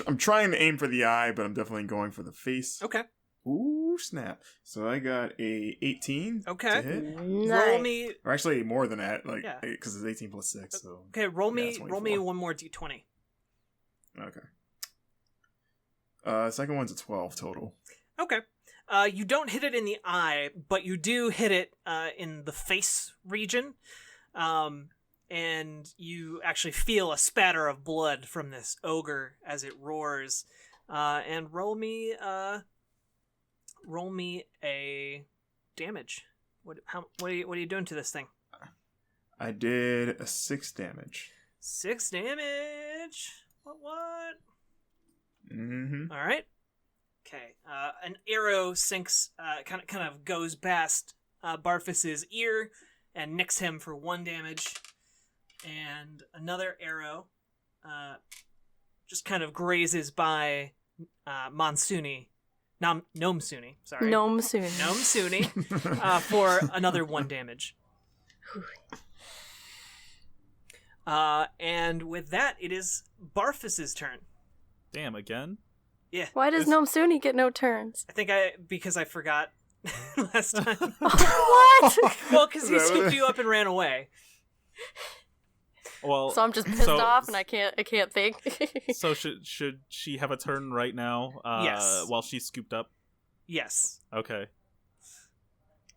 I'm trying to aim for the eye, but I'm definitely going for the face. Okay. Ooh, snap. So I got a 18 to hit. Nice. Roll me... Or actually more than that, like, Yeah. because it's 18 plus 6, so... Okay, roll me 24. one more d20. Okay. Second one's a 12 total. Okay. You don't hit it in the eye, but you do hit it in the face region. And you actually feel a spatter of blood from this ogre as it roars. And roll me a damage. What are you doing to this thing? I did a 6 damage. 6 damage. What? Mm-hmm. All right. Okay. An arrow sinks, kind of goes past Barfus's ear and nicks him for 1 damage, and another arrow just kind of grazes by Nomsuni. Sorry. Nomsuni for another 1 damage. And with that, it is Barfus's turn. Damn, again? Yeah. Why does Nomsuni get no turns? I think because I forgot last time. What? Well, because he scooped you up and ran away. Well, So I'm just pissed off and I can't think. so should she have a turn right now? Yes. While she's scooped up? Yes. Okay.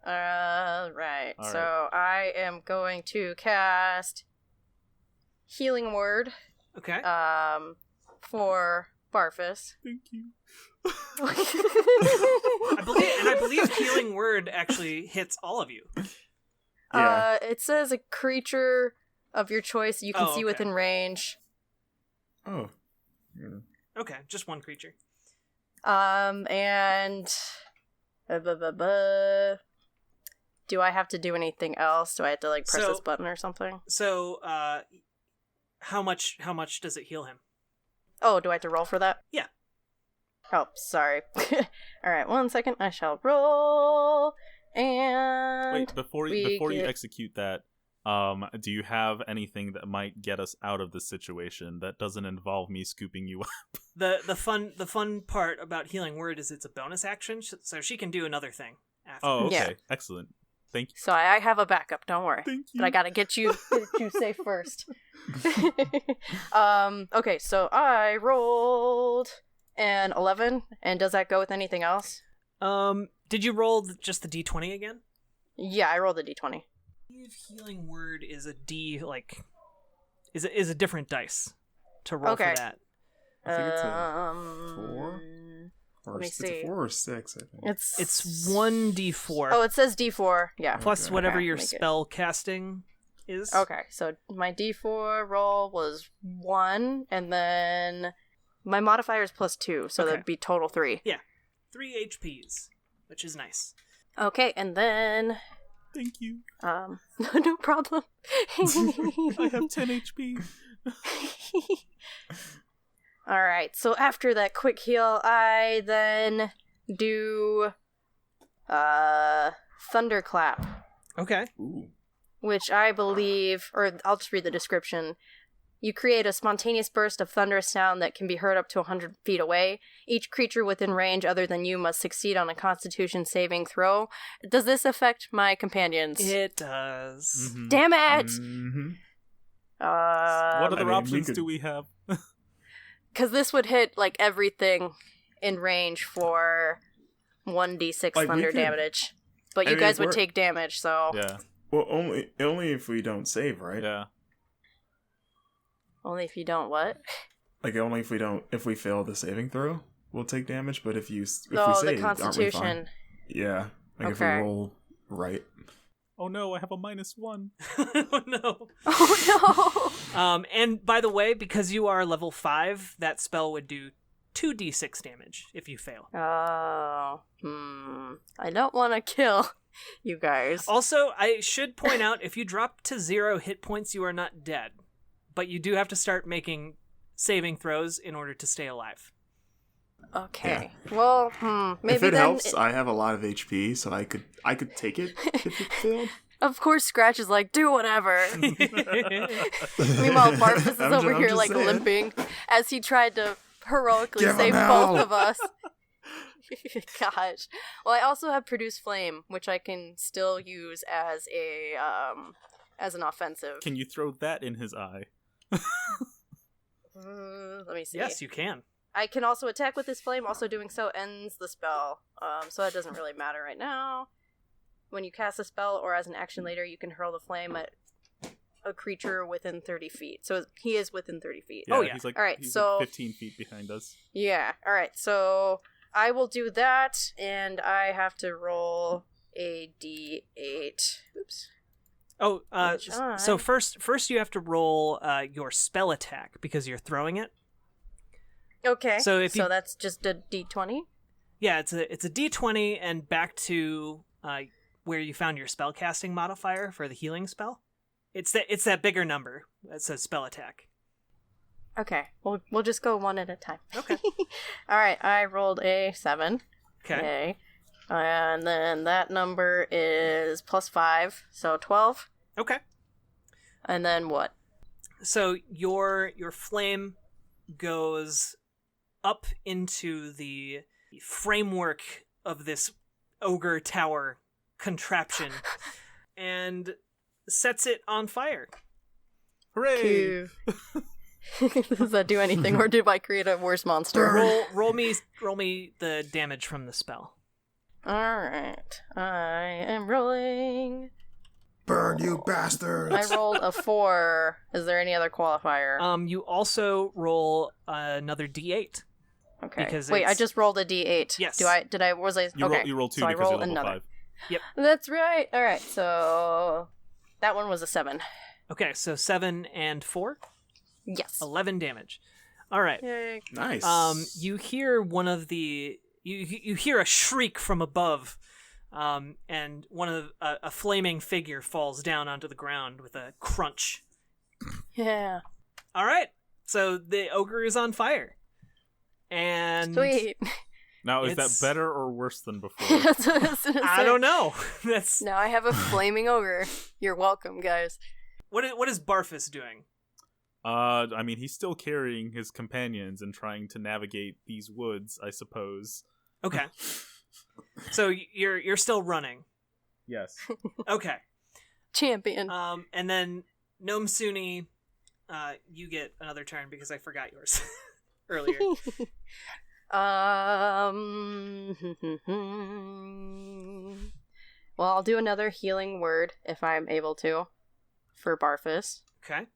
Right. All So I am going to cast Healing Word Okay. for Barfus. Thank you. I believe Healing Word actually hits all of you. Yeah. It says a creature of your choice you can see okay. within range. Oh. Yeah. Okay, just one creature. And do I have to do anything else? Do I have to like press this button or something? So, how much does it heal him? Oh, do I have to roll for that? Yeah. Oh, sorry. All right, 1 second. I shall roll. And Wait, before you execute that, do you have anything that might get us out of the situation that doesn't involve me scooping you up? The fun part about Healing Word is it's a bonus action, so she can do another thing after. Oh, okay. Yeah. Excellent. Thank you. So I have a backup. Don't worry. Thank you. But I gotta get you safe first. Okay, so I rolled an 11, and does that go with anything else? Did you roll just the d20 again? Yeah, I rolled a d20. I believe Healing Word is a d is a different dice to roll Okay. for that. I think it's a 4? Or Let me it's see. a 4 or 6, I think. It's 1d4 Oh, it says d4. Yeah. plus Okay. whatever Okay, your make it. spell casting is. Okay, so my d4 roll was 1, and then my modifier is +2, so Okay. that'd be total 3. 3 HPs, which is nice. Okay, and then Thank you. no problem. I have 10 HP. All right, so after that quick heal, I then do Thunderclap, Okay. Ooh. which I believe, or I'll just read the description. You create a spontaneous burst of thunderous sound that can be heard up to 100 feet away. Each creature within range other than you must succeed on a Constitution saving throw. Does this affect my companions? It does. Mhm. Damn it! Mm-hmm. What other I mean, options we could- do we have? Because this would hit, like, everything in range for 1d6 Like, we thunder could- damage. But I you mean, guys if would we're- take damage, so... Yeah. Well, only if we don't save, right? Yeah. Only if you don't what? Like only if we fail the saving throw, we'll take damage. But if we Oh, save, the aren't we fine? Constitution. Yeah, like if we Okay. roll right. Oh no, I have a -1. Oh no. Oh no! And by the way, because you are level 5, that spell would do 2d6 damage if you fail. Oh, I don't want to kill You guys. Also, I should point out, if you drop to 0 hit points, you are not dead. But you do have to start making saving throws in order to stay alive. Okay. Well, maybe if it then helps, I have a lot of HP, so I could take it if it failed. Of course, Scratch is like, do whatever. Meanwhile, Barfus is over here, like, saying. Limping as he tried to heroically save both of us. Gosh. Well, I also have Produce Flame, which I can still use as a as an offensive. Can you throw that in his eye? Let me see. Yes, you can. I can also attack with this flame. Also doing so ends the spell. So that doesn't really matter right now. When you cast a spell or as an action later, you can hurl the flame at a creature within 30 feet. So he is within 30 feet. Yeah, he's like, all right, he's so like 15 feet behind us. Yeah, all right. So I will do that, and I have to roll a d8. Oops. Oh, so first you have to roll your spell attack because you're throwing it. Okay. So that's just a d20? Yeah, it's a d20 and back to where you found your spellcasting modifier for the healing spell. It's that bigger number that says spell attack. Okay. We'll just go one at a time. Okay. All right, I rolled a 7. Okay. And then that number is +5, so 12. Okay. And then what? So your flame goes up into the framework of this ogre tower contraption and sets it on fire. Hooray! Does that do anything, or do I create a worse monster? Roll me the damage from the spell. Alright. I am rolling. Burn, you bastards! I rolled a 4. Is there any other qualifier? You also roll another d8. Okay. Because wait, I just rolled a d8. Yes. You roll 2 so because you're level another. 5. Yep. That's right. Alright, so that one was a 7. Okay, so 7 and 4? Yes. 11 damage. All right. Yay. Nice. You hear one of the... You hear a shriek from above, and a flaming figure falls down onto the ground with a crunch. Yeah. All right, so the ogre is on fire. And Sweet. Now, is that better or worse than before? That's what I was gonna say. I don't know. Now I have a flaming ogre. You're welcome, guys. What is Barfus doing? I mean, he's still carrying his companions and trying to navigate these woods, I suppose. Okay. So you're still running. Yes. Okay. Champion. And then Gnome Suni, you get another turn because I forgot yours earlier. Well, I'll do another healing word if I'm able to for Barfus. Okay.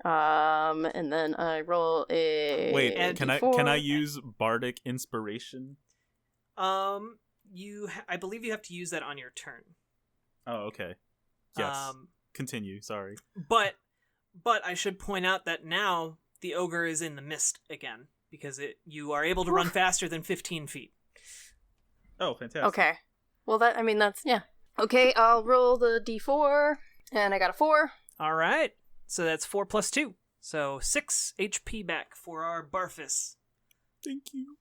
And then I roll a. Wait, D4. can I use Bardic Inspiration? I believe you have to use that on your turn. Oh, okay. Yes. Continue. Sorry. But I should point out that now the ogre is in the mist again because you are able to run faster than 15 feet. Oh, fantastic. Okay. Well, that's yeah. Okay, I'll roll the D4, and I got a 4. All right. So that's 4 plus 2. So 6 HP back for our Barfus. Thank you.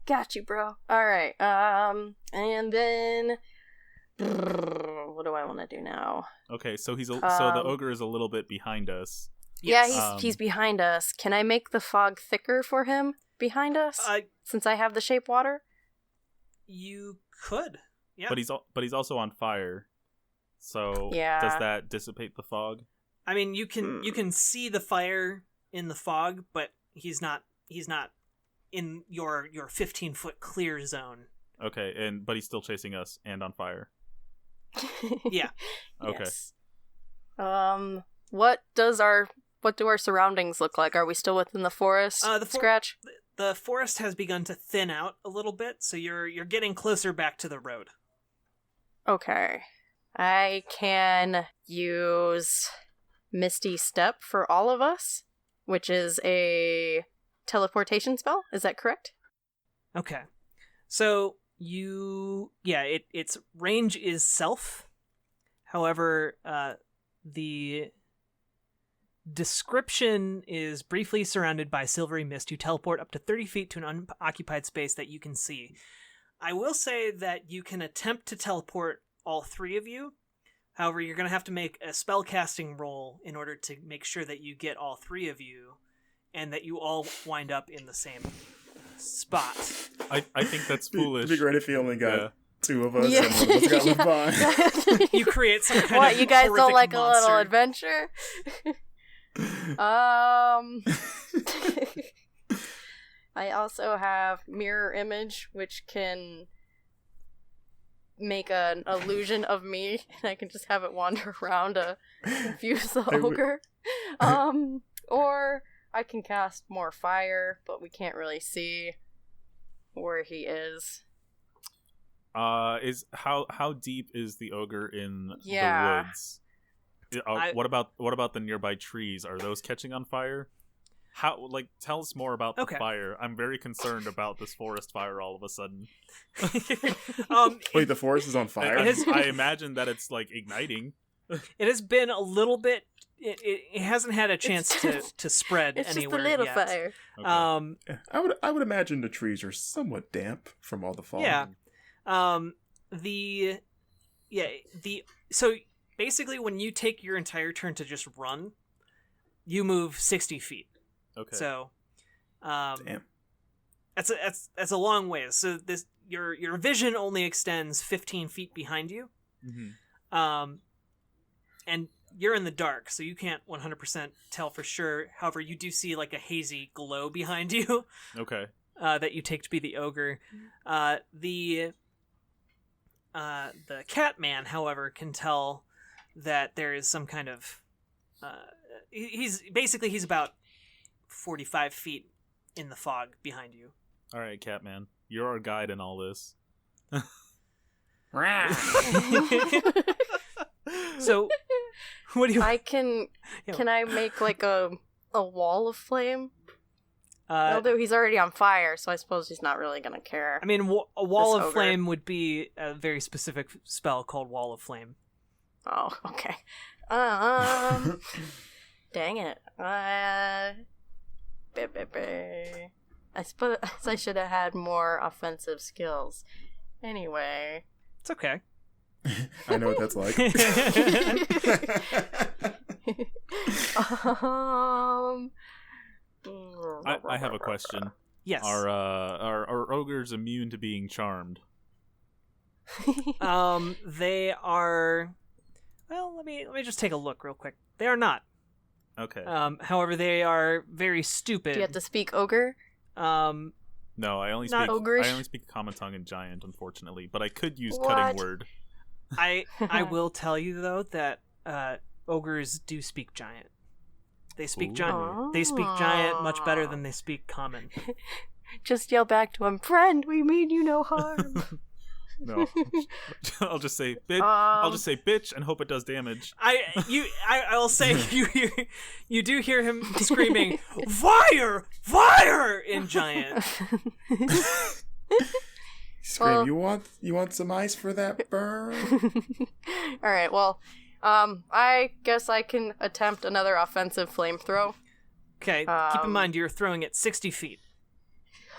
Got you, bro. All right. And then what do I want to do now? Okay, so so the ogre is a little bit behind us. Yes. Yeah, he's behind us. Can I make the fog thicker for him behind us? Since I have the shape water? You could. Yeah. But he's also on fire. So yeah. Does that dissipate the fog? I mean, you can see the fire in the fog, but he's not in your 15-foot clear zone. Okay, but he's still chasing us and on fire. Yeah. Okay. Yes. What do our surroundings look like? Are we still within the forest? Scratch? The forest has begun to thin out a little bit, so you're getting closer back to the road. Okay. I can use Misty Step for all of us, which is a teleportation spell. Is that correct? Okay. So its range is self. However, the description is briefly surrounded by silvery mist. You teleport up to 30 feet to an unoccupied space that you can see. I will say that you can attempt to teleport all three of you. However, you're going to have to make a spellcasting roll in order to make sure that you get all three of you and that you all wind up in the same spot. I think that's foolish. It'd be great if you only got 2 of us Yeah. and one of us got left behind. You create some kind What, of you guys don't horrific like monster. a little adventure? I also have mirror image, which can make an illusion of me, and I can just have it wander around to confuse the ogre. Or I can cast more fire, but we can't really see where he is. Is how deep is the ogre in Yeah. the woods? What about the nearby trees? Are those catching on fire? Tell us more about the fire. I'm very concerned about this forest fire all of a sudden. Wait, the forest is on fire? I imagine that it's like igniting. It has been a little bit. It hasn't had a chance to spread It's anywhere just a little yet. fire. Okay. I would imagine the trees are somewhat damp from all the fall. Yeah. So basically, when you take your entire turn to just run, you move 60 feet. Okay. So, Damn. that's a long ways. So your vision only extends 15 feet behind you. Mm-hmm. And you're in the dark, so you can't 100% tell for sure. However, you do see like a hazy glow behind you. Okay. That you take to be the ogre. The cat man, however, can tell that there is some kind of he's about 45 feet in the fog behind you. All right, Catman, you're our guide in all this. So, what do you? Can I make like a wall of flame? Although Although he's already on fire, so I suppose he's not really gonna care. I mean, a wall This of ogre. flame would be a very specific spell called Wall of Flame. Oh, okay. Dang it. I suppose I should have had more offensive skills. Anyway. It's okay. I know what that's like. I have a question. Yes. Are ogres immune to being charmed? They are. Well, let me just take a look real quick. They are not. Okay. However, they are very stupid. Do you have to speak ogre? No, I only Not speak ogreish? I only speak common tongue and giant, unfortunately. But I could use What? cutting word. I will tell you though that ogres do speak giant. They speak Ooh. giant. They speak giant much better than they speak common. Just yell back to him, friend, we mean you no harm. No, I'll just say bitch. I'll just say bitch and hope it does damage. I will say you do hear him screaming fire in giant. Scream! Well- You want some ice for that burn? All right, well, I guess I can attempt another offensive flame throw. Okay, keep in mind you're throwing it 60 feet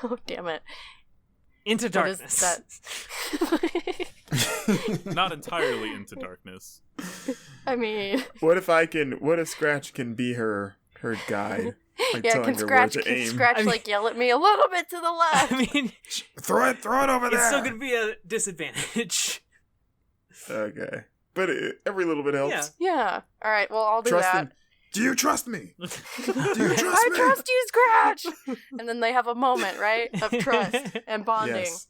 Oh, damn it. into What is darkness. that? Not entirely into darkness. I mean, What if Scratch can be her guide? Like yeah, telling can her where Scratch, to can aim. Scratch I mean- like yell at me a little bit to the left? I mean, Throw it over there. it's still going to be a disadvantage. Okay, but every little bit helps. Yeah. Yeah. All right, well, I'll do Trust that. him. Do you trust me? Do you trust I me? trust you, Scratch! And then they have a moment, right, of trust and bonding. Yes.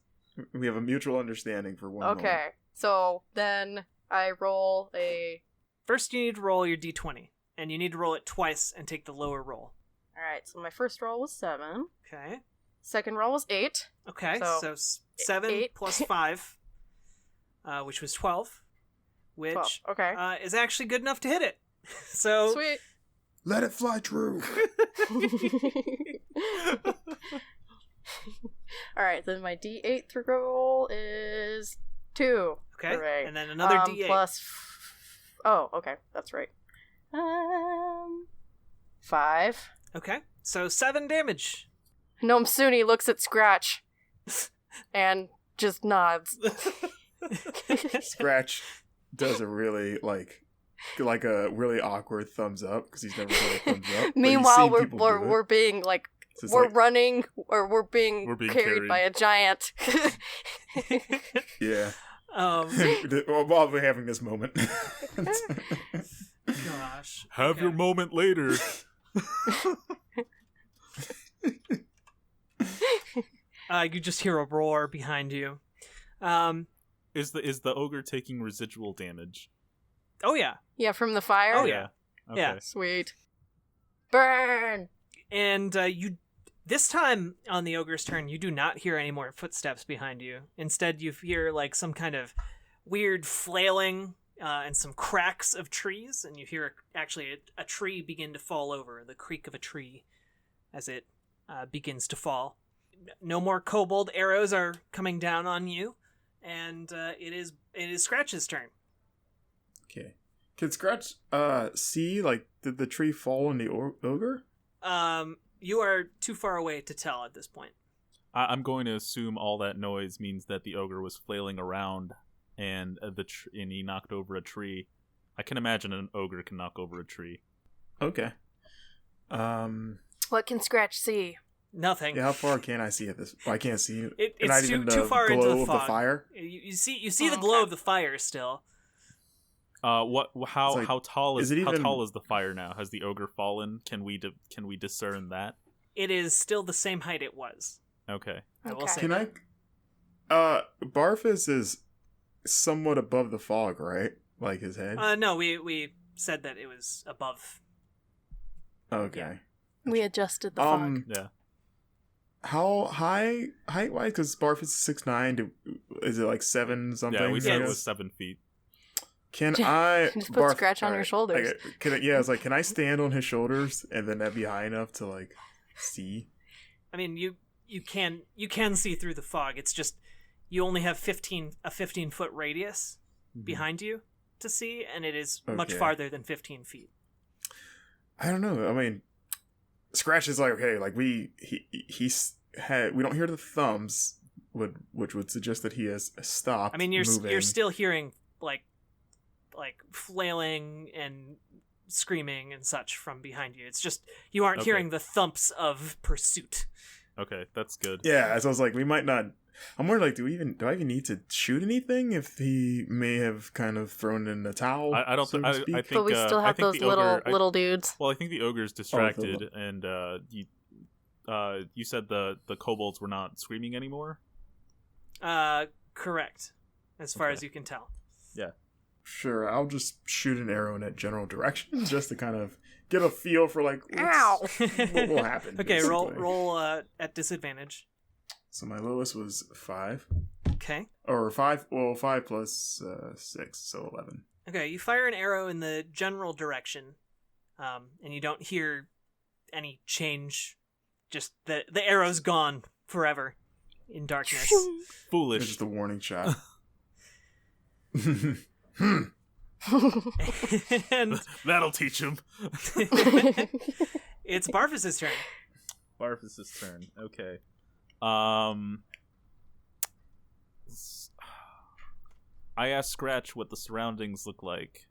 We have a mutual understanding for one moment. Okay, so then I roll a... First, you need to roll your d20, and you need to roll it twice and take the lower roll. Alright, so my first roll was 7. Okay. Second roll was 8. Okay, So, so 7 8. plus 5, which was 12, which 12. Okay. is actually good enough to hit it. So, Sweet. Let it fly true. Alright, then my D8 roll is 2. Okay. Hooray. And then another D8. Plus... Oh, okay. That's right. 5. Okay. So 7 damage. Gnome Suni looks at Scratch and just nods. Scratch does a really like a really awkward thumbs up because he's never done a thumbs up. But Meanwhile, he's seen people do it. we're being like So it's we're like- running or we're being carried by a giant. Yeah. Gosh. While we're having this moment. Have Okay. your moment later. You just hear a roar behind you. Is the ogre taking residual damage? Oh yeah. Yeah, from the fire. Oh, yeah. Okay. Yeah. Sweet. Burn. And you, this time on the ogre's turn, you do not hear any more footsteps behind you. Instead, you hear like some kind of weird flailing and some cracks of trees, and you hear actually a tree begin to fall over, the creak of a tree as it begins to fall. No more kobold arrows are coming down on you, and it is Scratch's turn. Okay. Can Scratch see, like, did the tree fall on the ogre? You are too far away to tell at this point. I'm going to assume all that noise means that the ogre was flailing around and and he knocked over a tree. I can imagine an ogre can knock over a tree. Okay. What can Scratch see? Nothing. Yeah, how far can I see at this? Well, I can't see. It's not even too far into glow the of fog. the fire. You see the glow of the fire still. How tall is is it how even- tall is the fire now? Has the ogre fallen? Can we discern that? It is still the same height it was. Okay. I will Okay. say. Can I? Barfus is somewhat above the fog, right? Like his head. No, we said that it was above. Okay. We adjusted the fog. Yeah. How high height wise? Because Barfus is 6'9". Is it like 7 something? Yeah, we said Yeah, it was 7 feet. Can I Just put Scratch on your alright, shoulders. I was like, can I stand on his shoulders and then that'd be high enough to like see? I mean, you can see through the fog. It's just you only have a 15-foot radius behind you to see, and it is much Okay. farther than 15 feet. I don't know. I mean, Scratch is like, okay, like we don't hear the thumbs, which would suggest that he has stopped. I mean, you're moving. still hearing like flailing and screaming and such from behind you. It's just you aren't Okay. hearing the thumps of pursuit. Okay, that's good. Yeah, so I was like, we might not. I'm more like, do I even need to shoot anything if he may have kind of thrown in the towel? I don't so think. to I speak? think. But we still I have think those the little ogre, little dudes. Well, I think the ogre's distracted, and you said the kobolds were not screaming anymore. Correct, as far Okay. as you can tell. Yeah. Sure, I'll just shoot an arrow in that general direction just to kind of get a feel for like Ow! what will happen. Okay, roll basically. at disadvantage. So my lowest was 5, Okay. or 5. Well, 5 plus 6, so 11. Okay, you fire an arrow in the general direction, and you don't hear any change. Just the arrow's gone forever in darkness. It's Foolish. just a warning shot. And That'll teach him. it's Barfus's turn. Barfus's turn. Okay. I asked Scratch what the surroundings look like,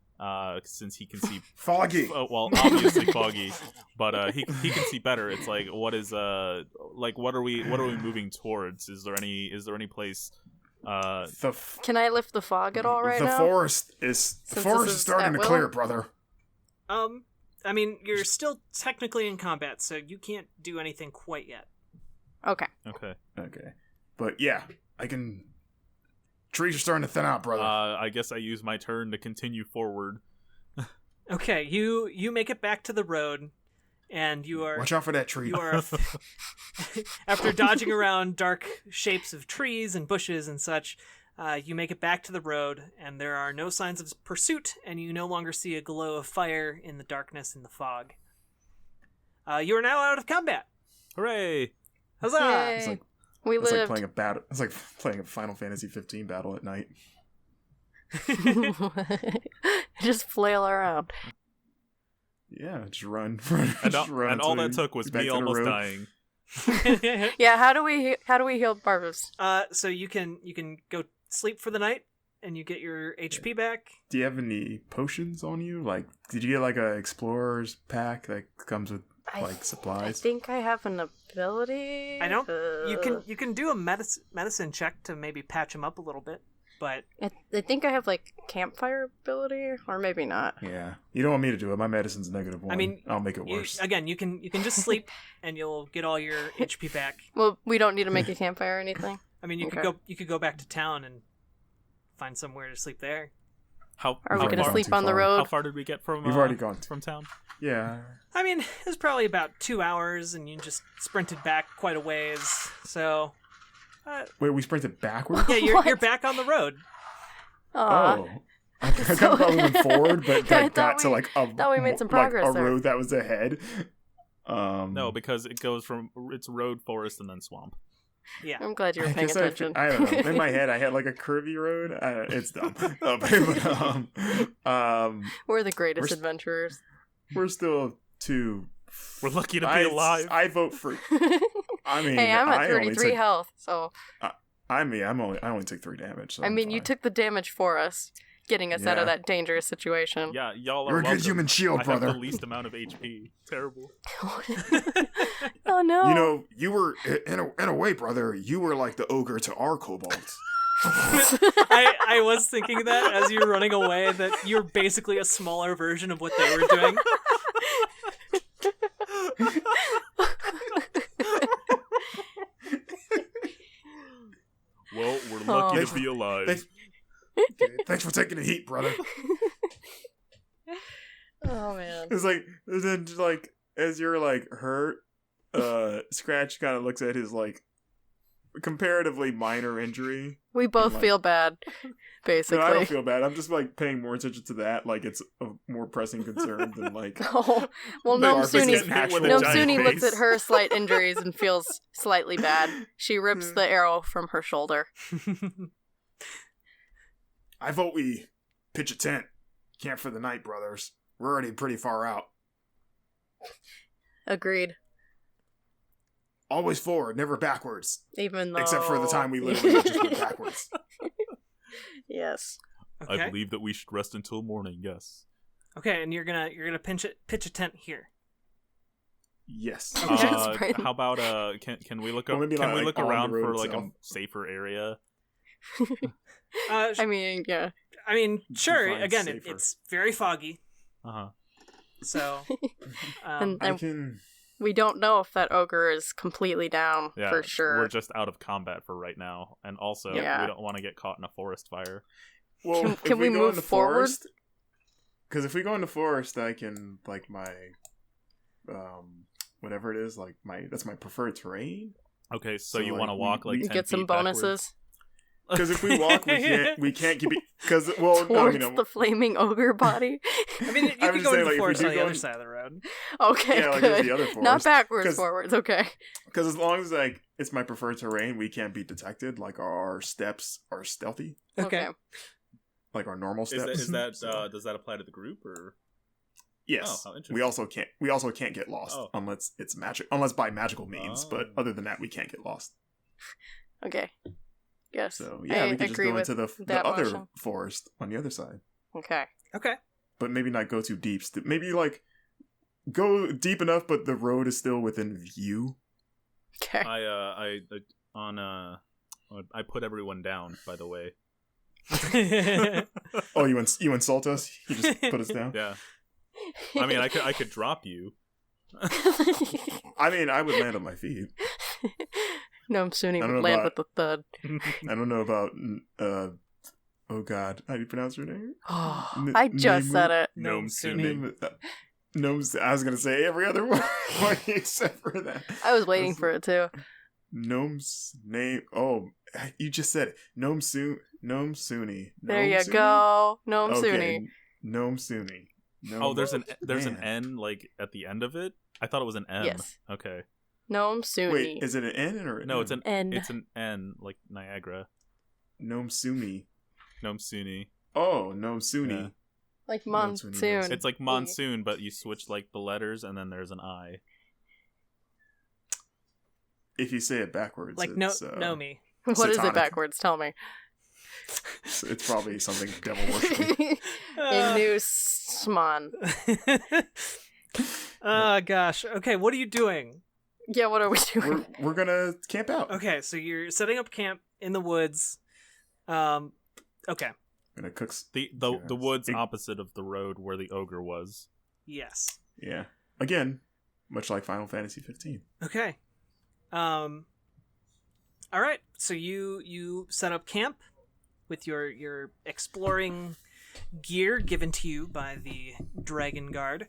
since he can see. Foggy. Well, obviously foggy, but he can see better. It's like, what are we moving towards? Is there any place? Can I lift the fog at all right the now? forest is Since forest this is is starting at to will? clear, brother. I mean, you're still technically in combat, so you can't do anything quite yet. Okay. Okay. Okay, but yeah, I can. Trees are starting to thin out, brother. I guess I use my turn to continue forward. Okay, you make it back to the road, and you are Watch out for that tree. you are after dodging around dark shapes of trees and bushes and such. You make it back to the road, and there are no signs of pursuit, and you no longer see a glow of fire in the darkness and the fog. You are now out of combat. Hooray! Huzzah! Yay. It's like, We It's like lived. playing a battle. It's like playing a Final Fantasy 15 battle at night. Just flail around. Yeah, just run. And, just run and all until that you took was get back me to the almost road. dying. Yeah, how do we heal Barbus? So you can go sleep for the night, and you get your HP back. Do you have any potions on you? Like, did you get like a explorer's pack that comes with like I supplies? think I have an ability. I don't. You can do a medicine check to maybe patch him up a little bit, but I think I have like campfire ability, or maybe not. Yeah, you don't want me to do it. My medicine's -1. I mean, I'll make it worse. you can just sleep, and you'll get all your HP back. Well, we don't need to make a campfire or anything. I mean, you could go back to town and find somewhere to sleep there. How Are we Far. going to Gone sleep too on the far. road? How far did we get from? We've already gone from town. Yeah, I mean, it was probably about 2 hours, and you just sprinted back quite a ways. So, wait, we sprinted backwards. yeah, What? you're back on the road. Aw. Oh, I kind of thought we went forward, but Yeah, I like, got thought to we- like a thought we made some like, progress a there. road that was ahead. No, because it goes from it's road, forest, and then swamp. Yeah. I'm glad you were I paying guess attention. I don't know. In my head, I had like a curvy road. It's dumb. We're the greatest We're- adventurers. we're still too. We're lucky to be alive. I vote for. I mean, Hey, I'm at I only 33 took- health, so I only took 3 damage. So I I'm mean, you fine. took the damage for us, getting us out Yeah. of that dangerous situation. Yeah, y'all are You're a good welcome. human shield, I brother. have the least amount of HP. Terrible. Oh no! You know, you were in a way, brother. You were like the ogre to our kobolds. I was thinking that as you were running away, that you're basically a smaller version of what they were doing. Well, we're lucky Oh. to be alive. Thanks for taking the heat, brother. Oh man. It's like then like as you're like hurt, Scratch kind of looks at his like comparatively minor injury. We both like- feel bad, basically. No, I don't feel bad. I'm just like paying more attention to that. Like it's a more pressing concern than like. Oh, well, the Gnome Arthur's Suni, getting hit with a Gnome giant Suni looks face. at her slight injuries and feels slightly bad. She rips the arrow from her shoulder. I vote we pitch a tent, camp for the night, brothers. We're already pretty far out. Agreed. Always forward, never backwards. Even though... Except for the time we literally just went backwards. Yes. Okay. I believe that we should rest until morning. Yes. Okay, and you're gonna pitch a tent here. Yes. Just right. How about can we look Well, up? maybe Can not, we like, look on the around road for like a itself. safer area? I mean, yeah. I mean, sure. Define Again, safer. it's very foggy, Uh huh. so And I can. we don't know if that ogre is completely down Yeah, for sure. We're just out of combat for right now, and also Yeah. we don't want to get caught in a forest fire. Well, Can- if can we go move in the forward? forest, because if we go in the forest, I can like my, whatever it is, like that's my preferred terrain. Okay, so So, you like, want to walk we- like we 10 Get some feet backwards? bonuses Because if we walk, we can't keep it. Because no, towards the flaming ogre body. I mean, you I could was go saying, into like, the if we forest do on the go other in- side of the road. Okay, Yeah, like good. there's the other Not forest. backwards, 'Cause- forwards. Okay. Because as long as like it's my preferred terrain, we can't be detected. Like our steps are stealthy, Okay. like our normal Is steps. that, is that So- does that apply to the group or? yes. Oh, how interesting. We also can't get lost Oh. unless it's magic, unless by magical means. But Oh. other than that, we can't get lost. Okay. Yes. So yeah, I we could just agree go with into the that other motion. forest on the other side, Okay. Okay. but maybe not go too deep. Maybe like go deep enough, but the road is still within view. Okay. I put everyone down. By the way. Oh, you insult us? You just put us down? Yeah. I mean, I could drop you. I mean, I would land on my feet. Gnome Suni I don't would know land about- with a thud. I don't know about oh god, how do you pronounce her name? I just Nemu? said it. Gnome Suni. Suni. Gnomes. I was gonna say every other one except for that. I was waiting for it too. Gnome's name. Oh, you just said it. Gnome Suni. There Gnome you Suni? go. Gnome Okay. Suni. Gnome Suni. Gnome- Oh, there's an Man. N like at the end of it. I thought it was an M. Yes. Okay. Gnome Suni. Wait, is it an N or No, it's an N. It's an N, like Niagara. Gnome Sumi? Gnome Suni. Oh, Gnome Suni. Yeah. Like Gnome Suni, monsoon. It's like monsoon, but you switch like the letters, and then there's an I. If you say it backwards, Like it's, Nomi. What is it Satanic. backwards? Tell me. It's probably something devil worshiping. Inusman. Oh gosh. Okay, what are you doing? Yeah, what are we doing? We're gonna camp out. Okay, so you're setting up camp in the woods. Okay. Gonna cook. The woods opposite of the road where the ogre was. Yes. Yeah. Again, much like Final Fantasy 15. Okay. All right. So you set up camp with your exploring gear given to you by the Dragonguard,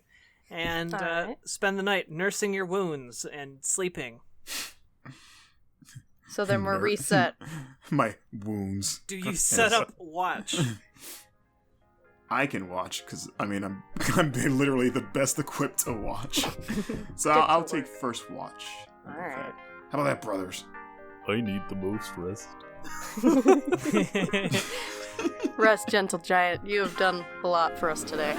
and Alright. spend the night nursing your wounds and sleeping. So then we're reset. My wounds. Do you set up watch? I can watch because I'm literally the best equipped to watch. So Get to I'll work. take first watch. How about Alright. that? How about that, brothers? I need the most rest. Rest, gentle giant. You have done a lot for us today.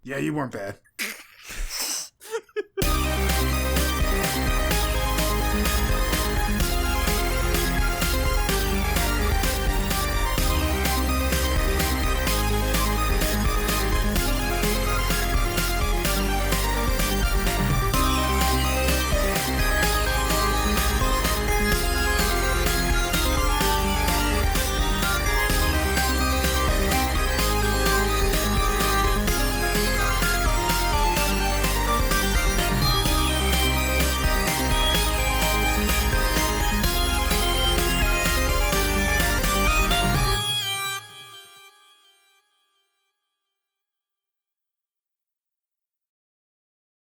Yeah, you weren't bad.